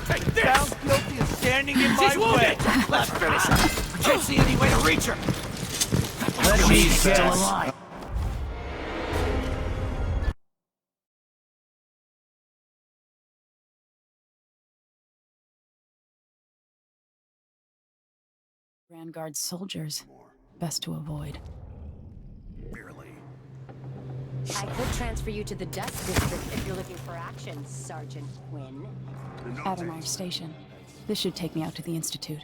[SPEAKER 5] Take this!
[SPEAKER 9] Found guilty of standing in my way.
[SPEAKER 5] Let's finish her! I can't see any way to reach her!
[SPEAKER 12] Let me still alive.
[SPEAKER 1] Grand Guard soldiers. Best to avoid.
[SPEAKER 2] I could transfer you to the Dust District if you're looking for action, Sergeant Quinn.
[SPEAKER 1] Addermeyer Station. This should take me out to the Institute.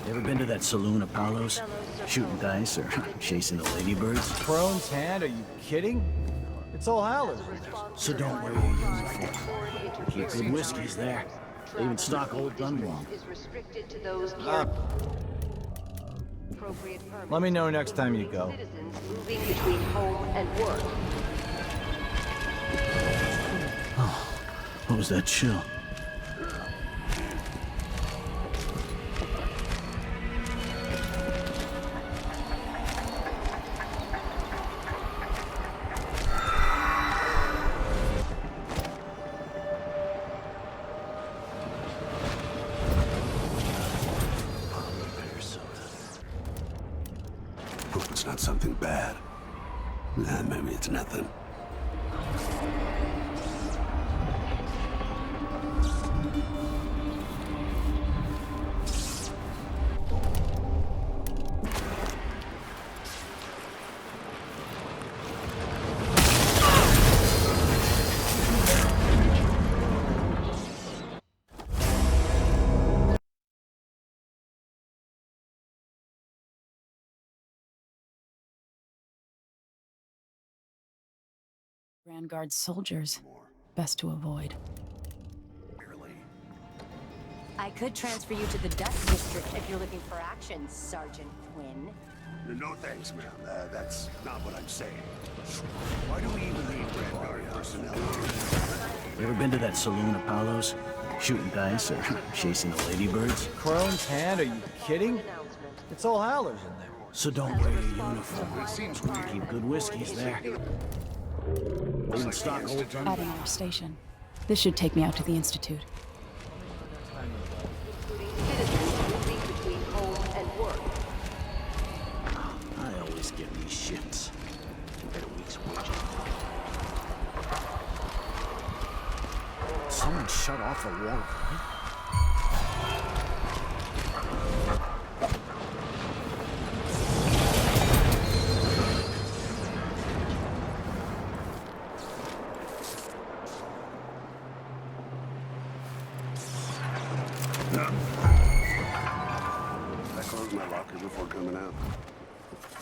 [SPEAKER 12] Ever been to that saloon of Paolo's? Shooting dice or chasing the ladybirds?
[SPEAKER 21] Crone's hand? Are you kidding? It's all Howard.
[SPEAKER 12] So don't wear your uniform. Keep good whiskeys there. They even stock old Dunwall.
[SPEAKER 21] Let me know next time you go.
[SPEAKER 17] Moving between home and work.
[SPEAKER 12] Oh, what was that chill?
[SPEAKER 4] Hope it's not something bad. Nah, maybe it's nothing.
[SPEAKER 1] Grand Guard soldiers. Best to avoid.
[SPEAKER 17] I could transfer you to the Dust District if you're looking for action, Sergeant Quinn.
[SPEAKER 4] No thanks, ma'am. That's not what I'm saying. Why do we even need Grand Guard personnel?
[SPEAKER 12] You ever been to that saloon, Apollo's? Shooting dice or chasing the ladybirds?
[SPEAKER 8] Crone's hand? Are you kidding? It's all howlers in there.
[SPEAKER 12] So don't wear your uniform.
[SPEAKER 4] It seems weird.
[SPEAKER 12] Keep good whiskeys there. Even stock old
[SPEAKER 1] At our station. This should take me out to the Institute.
[SPEAKER 17] Between home and work.
[SPEAKER 12] I always get these shits. Compared to week's wages. Someone shut off a wall.
[SPEAKER 4] I closed my locker before coming out.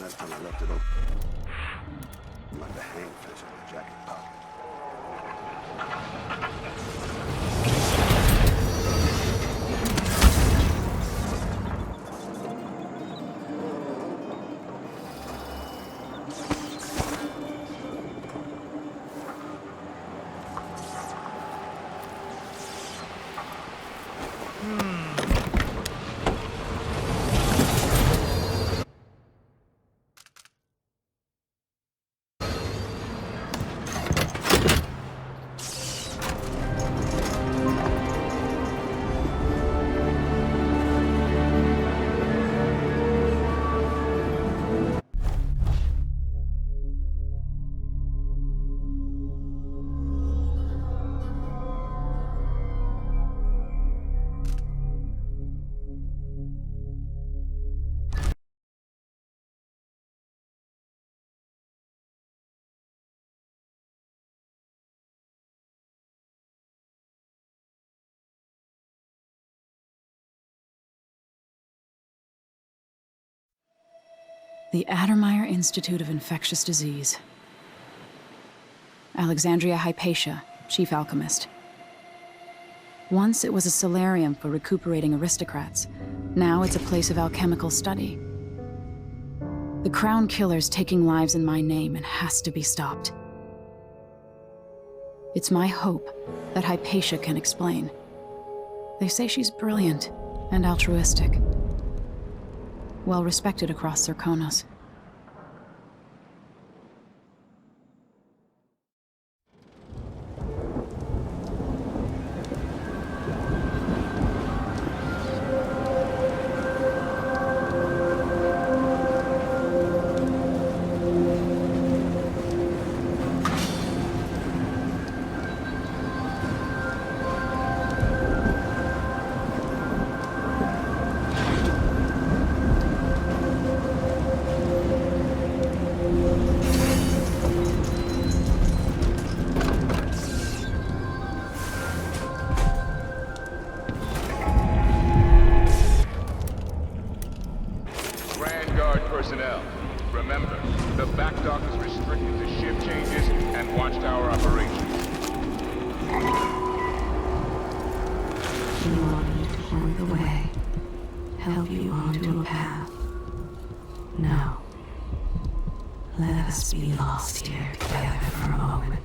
[SPEAKER 4] Last time I left it open. Like the hangfish in my jacket pocket.
[SPEAKER 1] The Addermeyer Institute of Infectious Disease. Alexandria Hypatia, chief alchemist. Once it was a solarium for recuperating aristocrats. Now it's a place of alchemical study. The Crown Killer's taking lives in my name and has to be stopped. It's my hope that Hypatia can explain. They say she's brilliant and altruistic. Well respected across Zirconos.
[SPEAKER 11] Personnel, remember, the back dock is restricted to shift changes and watchtower operations.
[SPEAKER 20] We want you to point the way, help you onto a path. Now, let us be lost here together for a moment.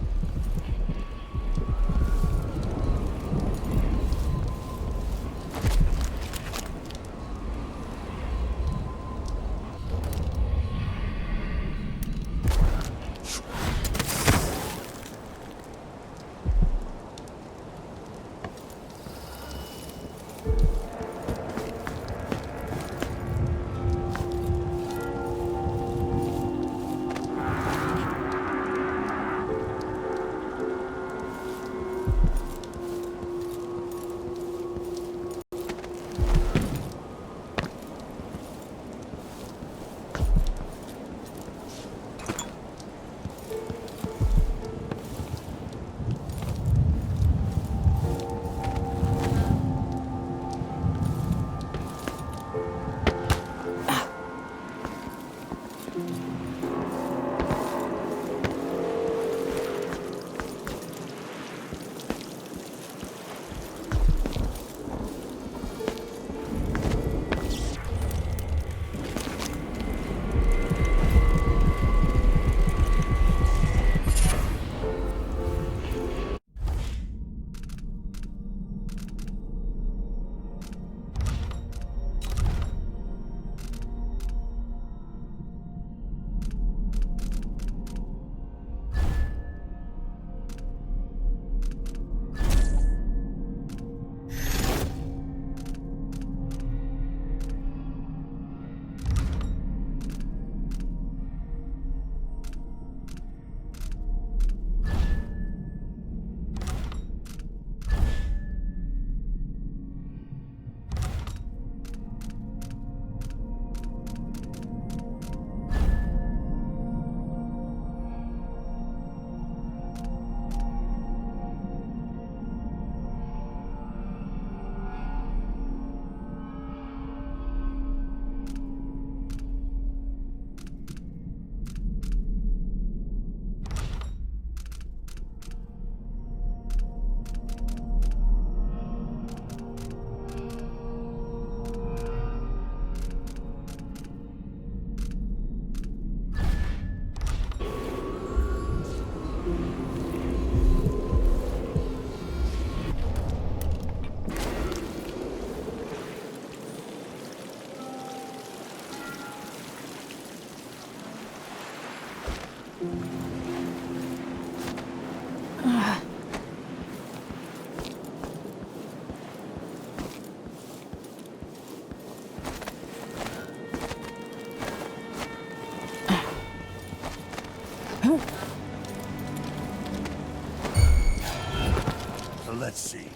[SPEAKER 4] So let's see.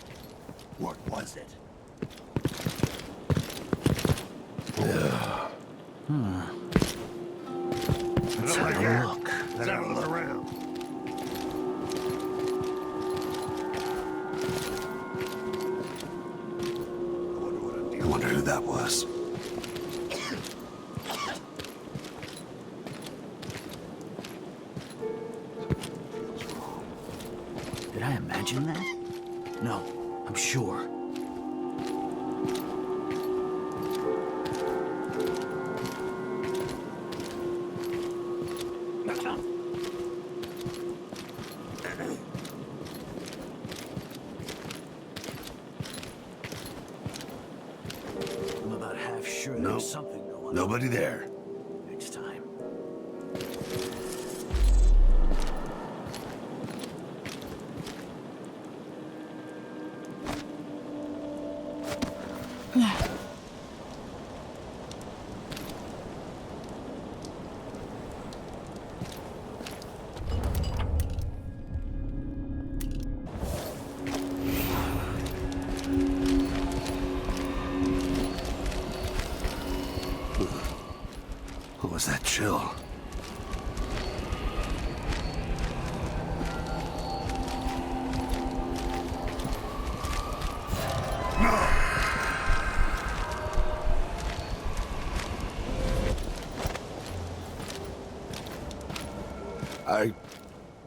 [SPEAKER 4] What was it?
[SPEAKER 12] Let's have a look.
[SPEAKER 4] Let's have a look around. I wonder who that was.
[SPEAKER 12] Did I imagine that? No, I'm sure. I'm about half sure there's something going on.
[SPEAKER 4] Nobody there.
[SPEAKER 12] Next time.
[SPEAKER 4] What was that chill?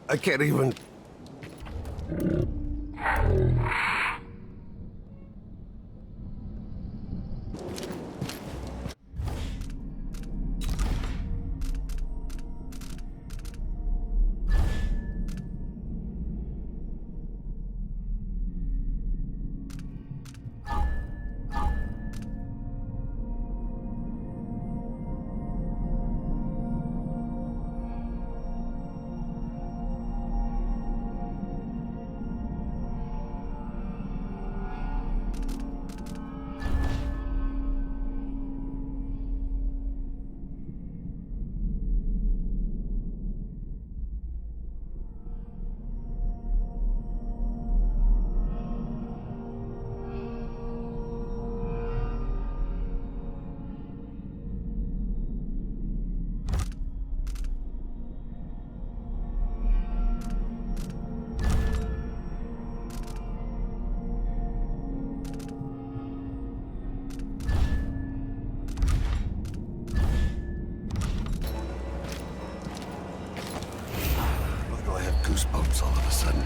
[SPEAKER 4] I can't even... goosebumps all of a sudden.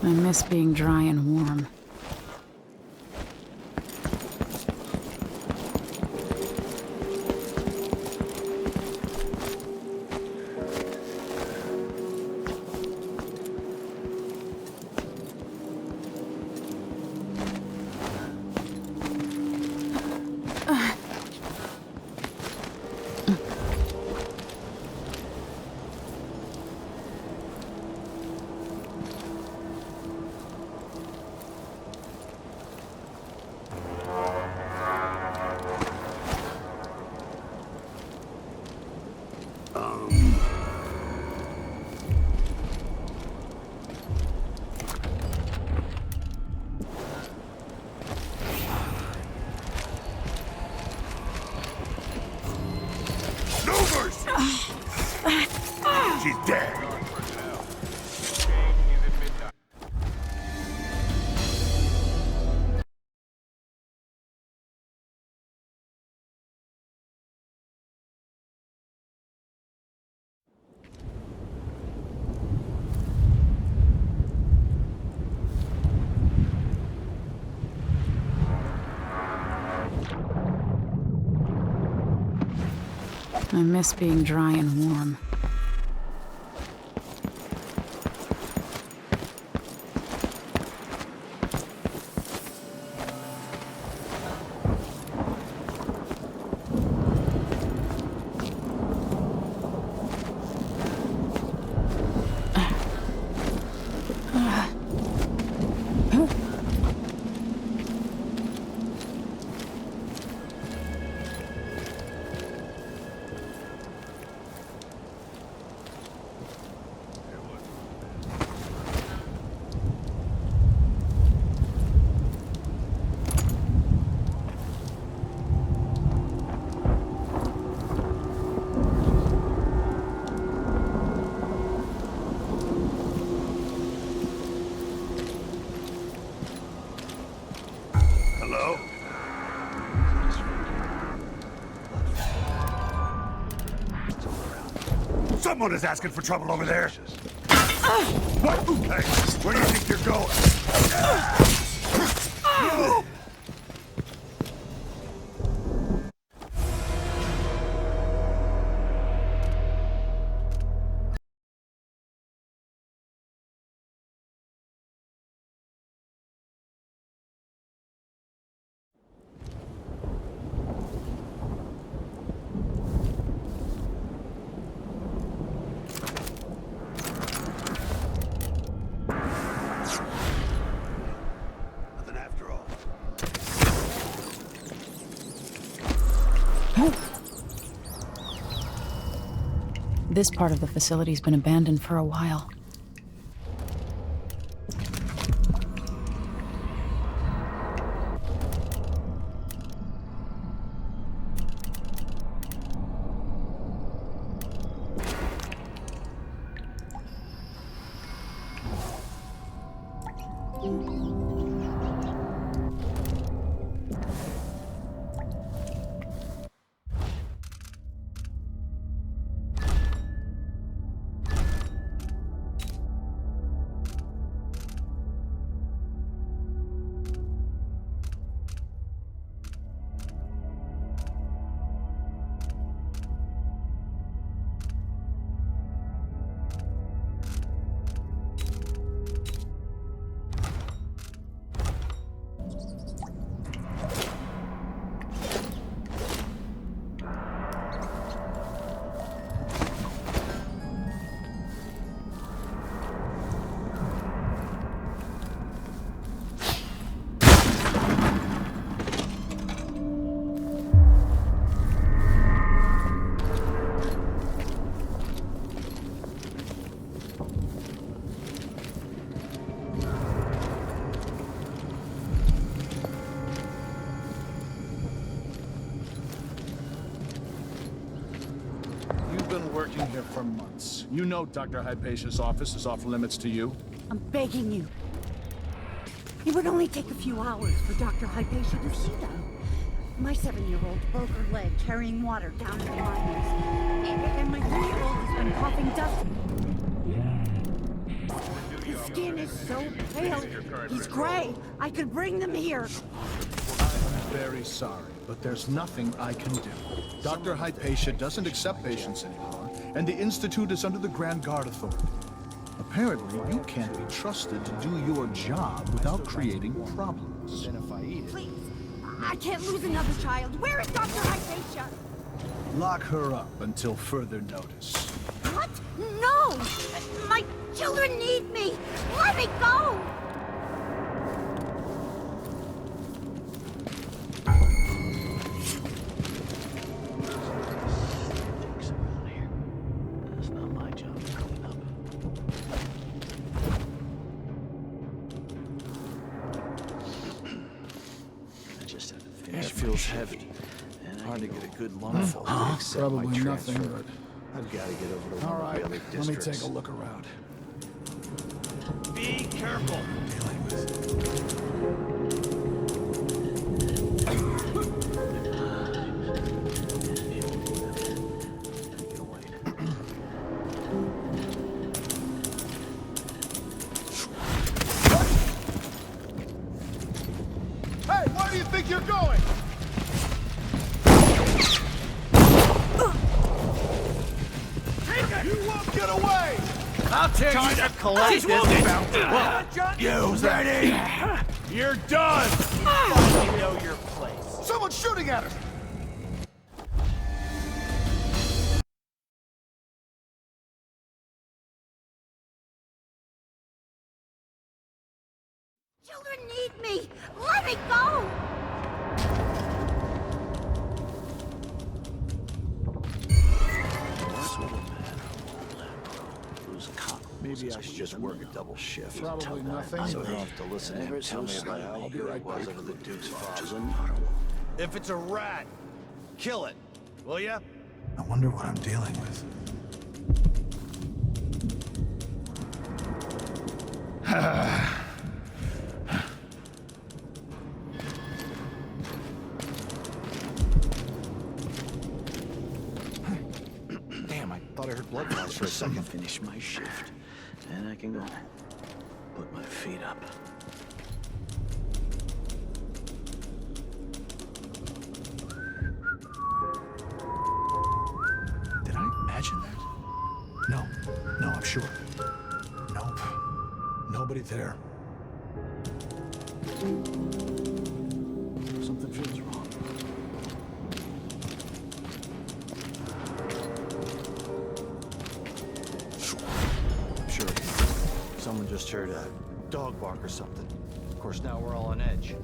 [SPEAKER 1] I miss being dry and warm.
[SPEAKER 4] She's dead.
[SPEAKER 1] I miss being dry and warm.
[SPEAKER 4] Someone is asking for trouble over there. What? Hey, where do you think you're going?
[SPEAKER 1] This part of the facility's been abandoned for a while.
[SPEAKER 8] been working here for months. You know Dr. Hypatia's office is off limits to you.
[SPEAKER 19] I'm begging you. It would only take a few hours for Dr. Hypatia to see them. My 7-year-old broke her leg carrying water down to the miners. And my 3-year-old has been coughing dust. His skin is so pale. He's gray. I could bring them here.
[SPEAKER 8] I'm very sorry, but there's nothing I can do. Dr. Hypatia doesn't accept patients anymore, and the Institute is under the Grand Guard Authority. Apparently, you can't be trusted to do your job without creating problems.
[SPEAKER 19] Please, I can't lose another child. Where is Dr. Hypatia?
[SPEAKER 8] Lock her up until further notice.
[SPEAKER 19] What? No! My children need me! Let me go!
[SPEAKER 8] It feels heavy. Hard to get a good lungful. Probably nothing, but I've got to get over to one of the other districts. Let me take a look around.
[SPEAKER 9] Be careful.
[SPEAKER 8] Dealing with.
[SPEAKER 4] Hey, where do you think you're going? You won't get away!
[SPEAKER 9] I'll tear you to collect this fountain.
[SPEAKER 4] You ready?
[SPEAKER 9] You're done! You know your place.
[SPEAKER 4] Someone's shooting at us!
[SPEAKER 19] Children need me! Let me go!
[SPEAKER 8] Maybe I should just work a double shift. Probably nothing. So you don't have to listen to him tell me about how good I was over the Duke's father.
[SPEAKER 9] If it's a rat, kill it, will ya?
[SPEAKER 8] I wonder what I'm dealing with. Damn, I thought I heard blood flash for a second. Finish my shift. And I can go put my feet up. Did I imagine that? No, I'm sure. Nope. Nobody there. Something feels wrong. Sure. Someone just heard a dog bark or something. Of course, now we're all on edge.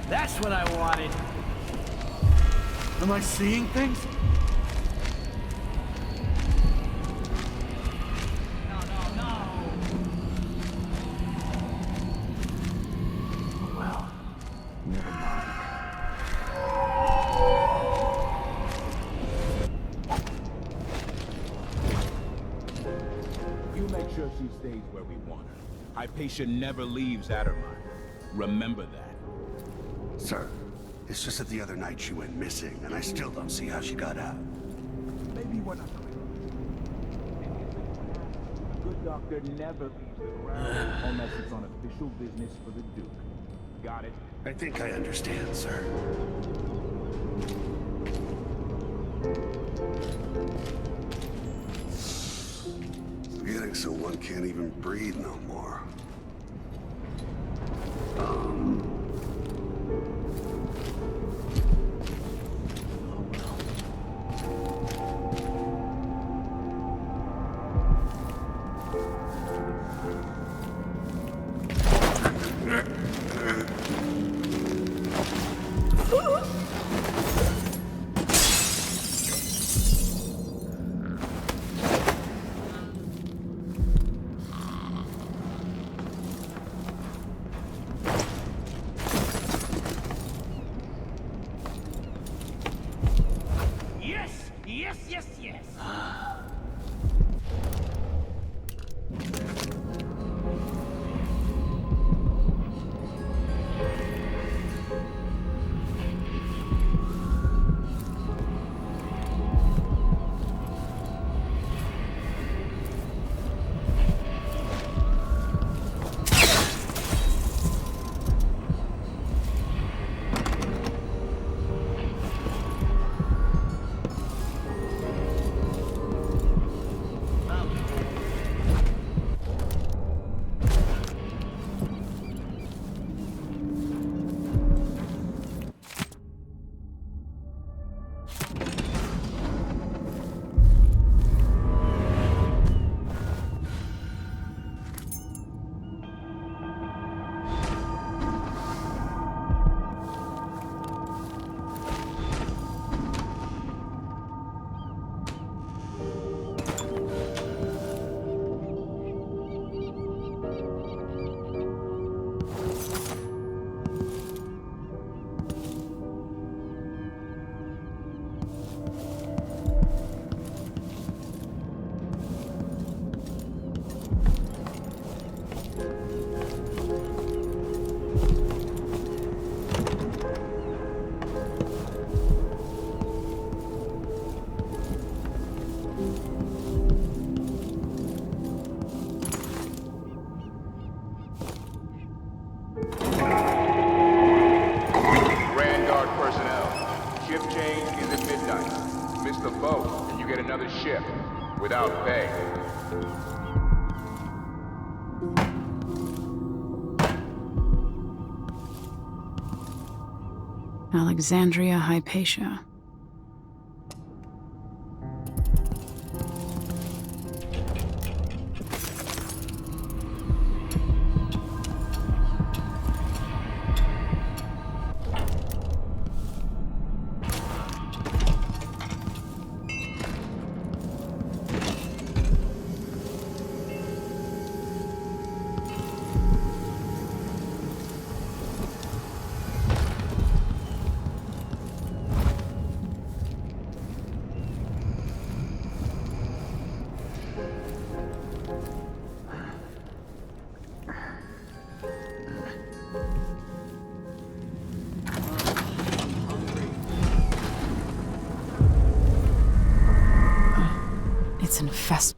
[SPEAKER 9] That's what I wanted. Am I seeing things?
[SPEAKER 8] Well, never mind.
[SPEAKER 5] You make sure she stays where we want her. Hypatia never leaves Addermine. Remember that.
[SPEAKER 4] Sir, it's just that the other night she went missing, and I still don't see how she got out.
[SPEAKER 5] Maybe we're not going.
[SPEAKER 11] doctor never leaves the ground unless it's on official business for the Duke. Got it?
[SPEAKER 4] I think I understand, sir. It's getting so one can't even breathe no more.
[SPEAKER 11] Without pay.
[SPEAKER 1] Alexandria Hypatia. It's infested.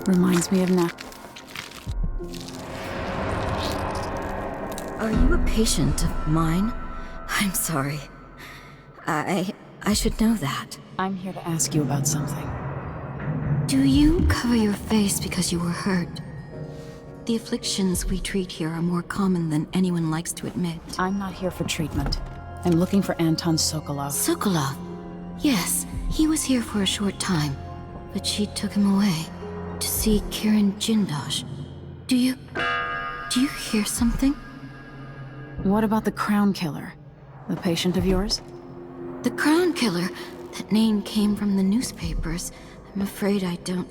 [SPEAKER 1] Reminds me of
[SPEAKER 2] Are you a patient of mine? I'm sorry. I should know that.
[SPEAKER 1] I'm here to ask you about something.
[SPEAKER 2] Do you cover your face because you were hurt? The afflictions we treat here are more common than anyone likes to admit.
[SPEAKER 1] I'm not here for treatment. I'm looking for Anton Sokolov.
[SPEAKER 2] Sokolov? Yes, he was here for a short time, but she took him away to see Kirin Jindosh. Do you hear something?
[SPEAKER 1] What about the Crown Killer? The patient of yours?
[SPEAKER 2] The Crown Killer? That name came from the newspapers. I'm afraid I don't...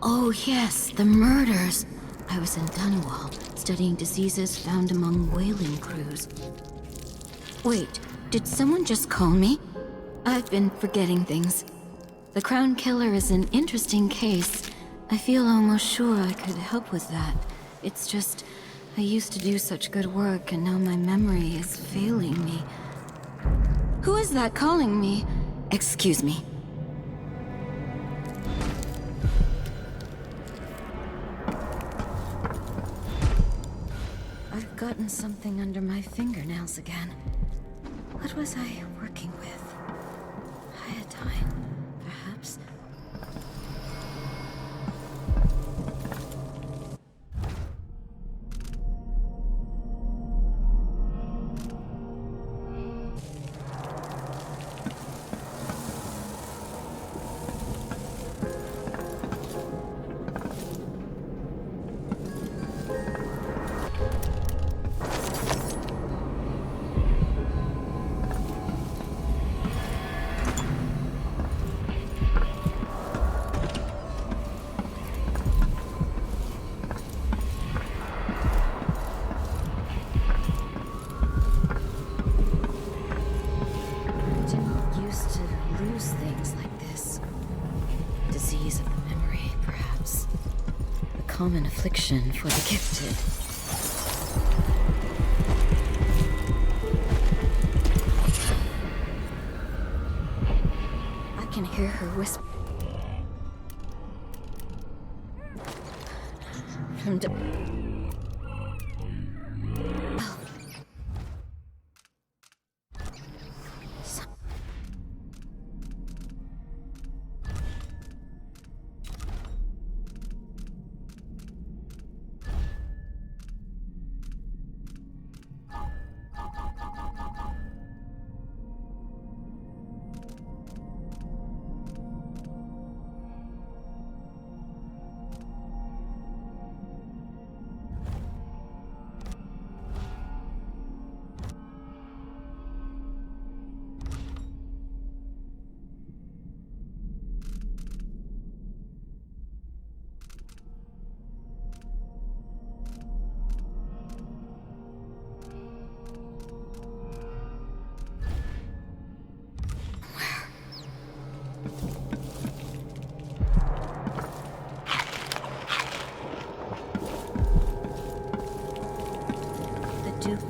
[SPEAKER 2] Oh yes, the murders. I was in Dunwall, studying diseases found among whaling crews. Wait, did someone just call me? I've been forgetting things. The Crown Killer is an interesting case. I feel almost sure I could help with that. It's just, I used to do such good work and now my memory is failing me. Who is that calling me? Excuse me. I've gotten something under my fingernails again. What was I working with? Iodine, perhaps? Common affliction for the gifted. I can hear her whisper. From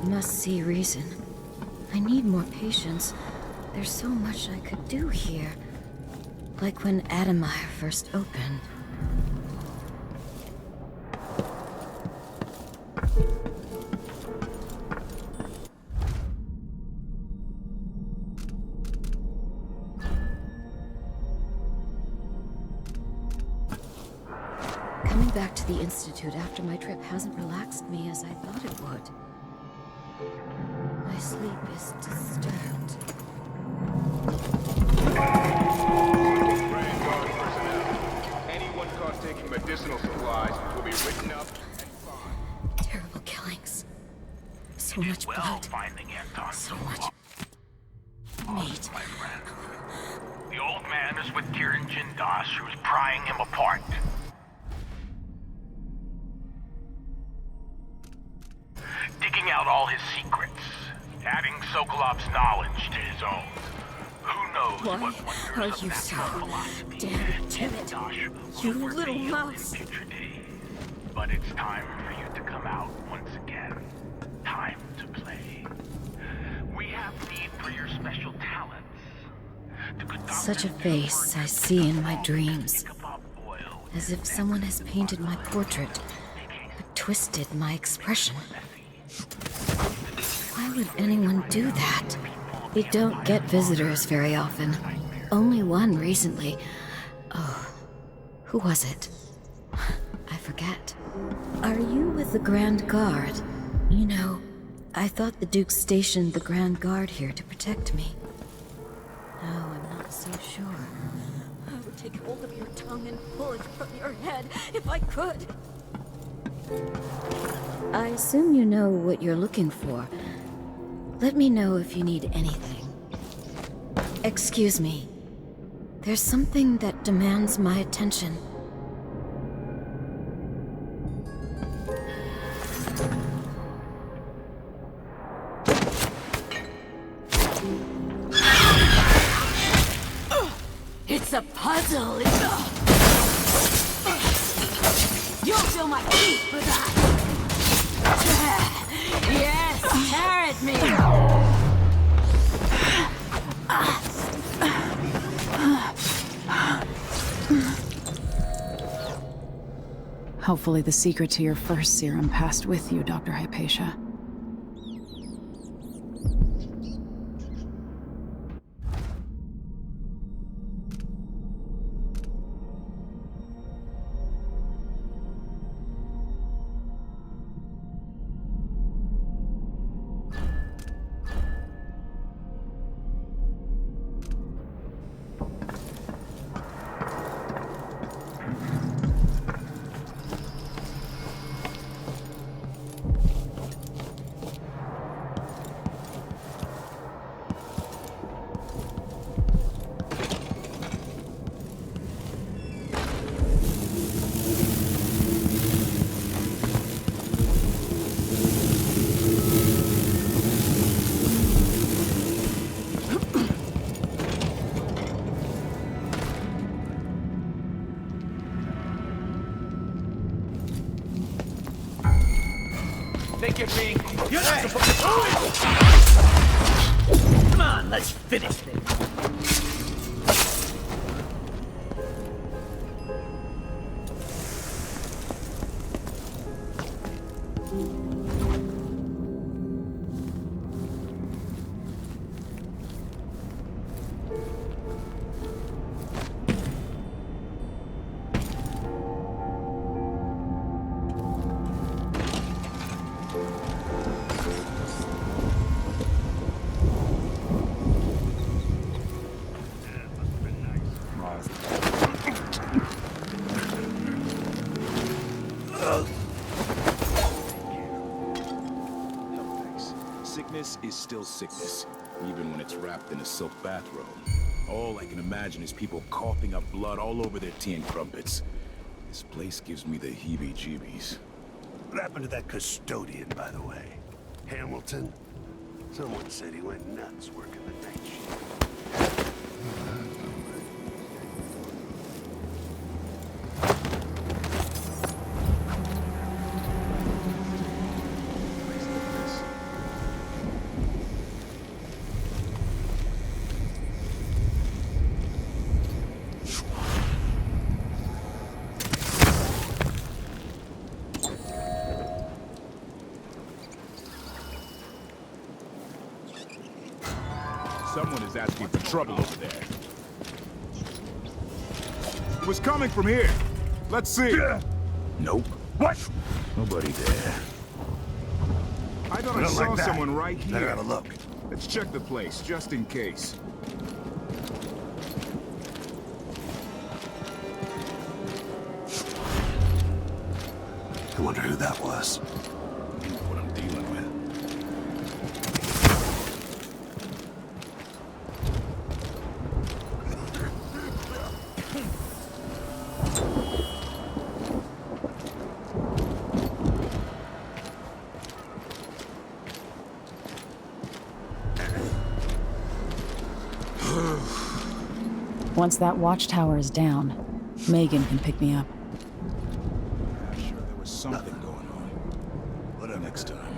[SPEAKER 2] must see reason. I need more patience. There's so much I could do here. Like when Adamire first opened. Coming back to the Institute after my trip hasn't relaxed me as I thought it would. My sleep is disturbed.
[SPEAKER 11] Grand Guard personnel. Anyone caught taking medicinal supplies will be written up and fined.
[SPEAKER 2] Terrible killings. So much blood.
[SPEAKER 5] Finding Anton.
[SPEAKER 2] So much meat.
[SPEAKER 5] My friend. The old man is with Kirin Jindosh, who's prying him apart. Digging out all his secrets, adding Sokolov's knowledge to his own. Who knows
[SPEAKER 2] Why
[SPEAKER 5] what wonders
[SPEAKER 2] are you
[SPEAKER 5] of
[SPEAKER 2] so
[SPEAKER 5] natural philosophy
[SPEAKER 2] damn timid? You little mouse.
[SPEAKER 5] But it's time for you to come out once again. Time to play. We have need for your special talents.
[SPEAKER 2] Such a face I see in my dreams.
[SPEAKER 5] Oil
[SPEAKER 2] As if someone has painted my portrait, but twisted my expression. Why would anyone do that? We don't get visitors very often. Only one recently. Oh, who was it? I forget. Are you with the Grand Guard? You know, I thought the Duke stationed the Grand Guard here to protect me. No, I'm not so sure. I would take hold of your tongue and pull it from your head if I could. I assume you know what you're looking for. Let me know if you need anything. Excuse me. There's something that demands my attention. It's a puzzle. You'll feel my teeth for that. Yes, tear at me.
[SPEAKER 1] Hopefully the secret to your first serum passed with you, Dr. Hypatia.
[SPEAKER 12] Think you're being... Come on, let's finish this.
[SPEAKER 5] Sickness is still sickness, even when it's wrapped in a silk bathrobe. All I can imagine is people coughing up blood all over their tea and crumpets. This place gives me the heebie-jeebies.
[SPEAKER 4] What happened to that custodian, by the way? Hamilton? Someone said he went nuts working the night shift.
[SPEAKER 5] Someone is asking for trouble over there. It was coming from here. Let's see. Nope.
[SPEAKER 4] What?
[SPEAKER 5] Nobody there. I thought I saw someone right here.
[SPEAKER 4] Better have a look.
[SPEAKER 5] Let's check the place, just in case.
[SPEAKER 4] I wonder who that was.
[SPEAKER 5] What I'm dealing with.
[SPEAKER 1] Once that watchtower is down, Megan can pick me up.
[SPEAKER 5] I'm sure there was something going on. But next time.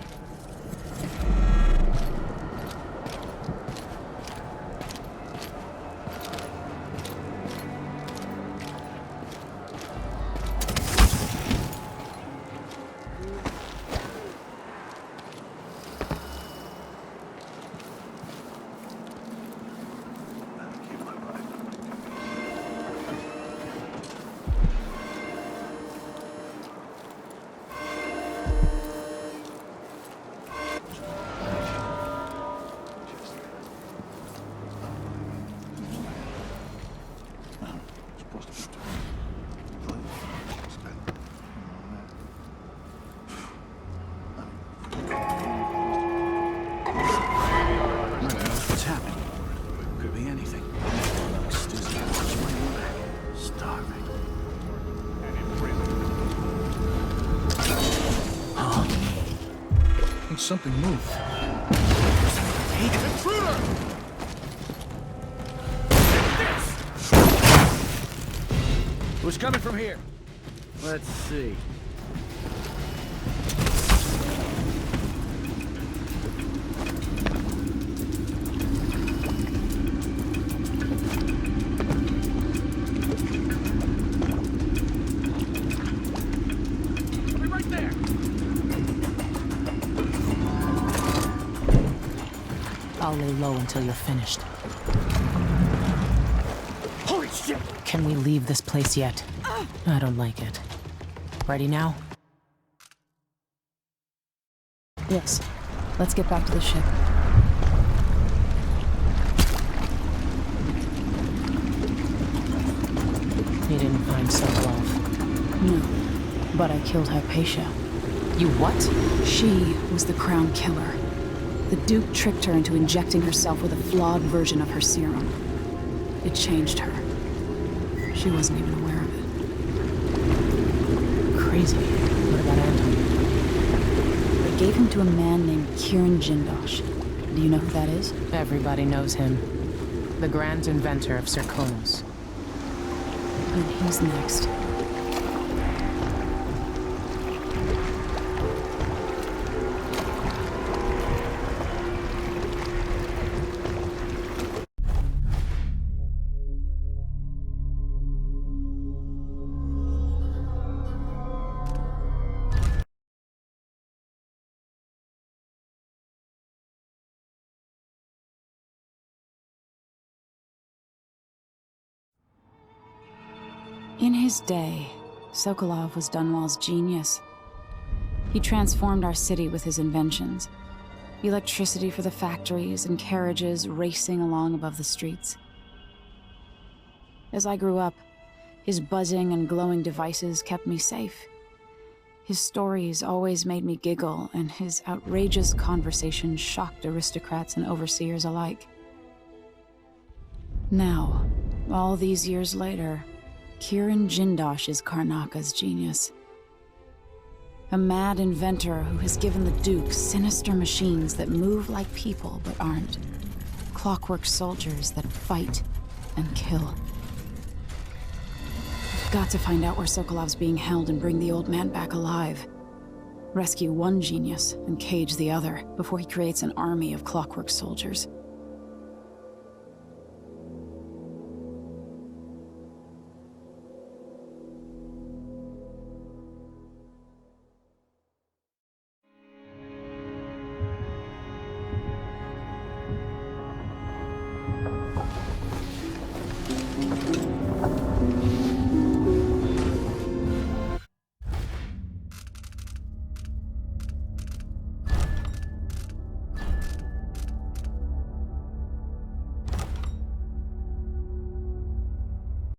[SPEAKER 8] heard something move.
[SPEAKER 21] Hey, intruder! Who's coming from here?
[SPEAKER 18] Let's see.
[SPEAKER 21] I'll be right there.
[SPEAKER 13] I'll lay low until you're finished.
[SPEAKER 21] Holy shit!
[SPEAKER 13] Can we leave this place yet? I don't like it. Ready now?
[SPEAKER 1] Yes. Let's get back to the ship.
[SPEAKER 13] You didn't find Sokolov?
[SPEAKER 1] No. But I killed Hypatia.
[SPEAKER 13] You what?
[SPEAKER 1] She was the crown killer. The Duke tricked her into injecting herself with a flawed version of her serum. It changed her. She wasn't even aware of it.
[SPEAKER 13] Crazy. What about Anton?
[SPEAKER 1] They gave him to a man named Kieran Jindosh. Do you know who that is?
[SPEAKER 13] Everybody knows him. The grand inventor of Zirconos.
[SPEAKER 1] And he's next. In his day, Sokolov was Dunwall's genius. He transformed our city with his inventions. Electricity for the factories and carriages racing along above the streets. As I grew up, his buzzing and glowing devices kept me safe. His stories always made me giggle, and his outrageous conversations shocked aristocrats and overseers alike. Now, all these years later, Kieran Jindosh is Karnaka's genius. A mad inventor who has given the Duke sinister machines that move like people but aren't. Clockwork soldiers that fight and kill. We've got to find out where Sokolov's being held and bring the old man back alive. Rescue one genius and cage the other before he creates an army of clockwork soldiers.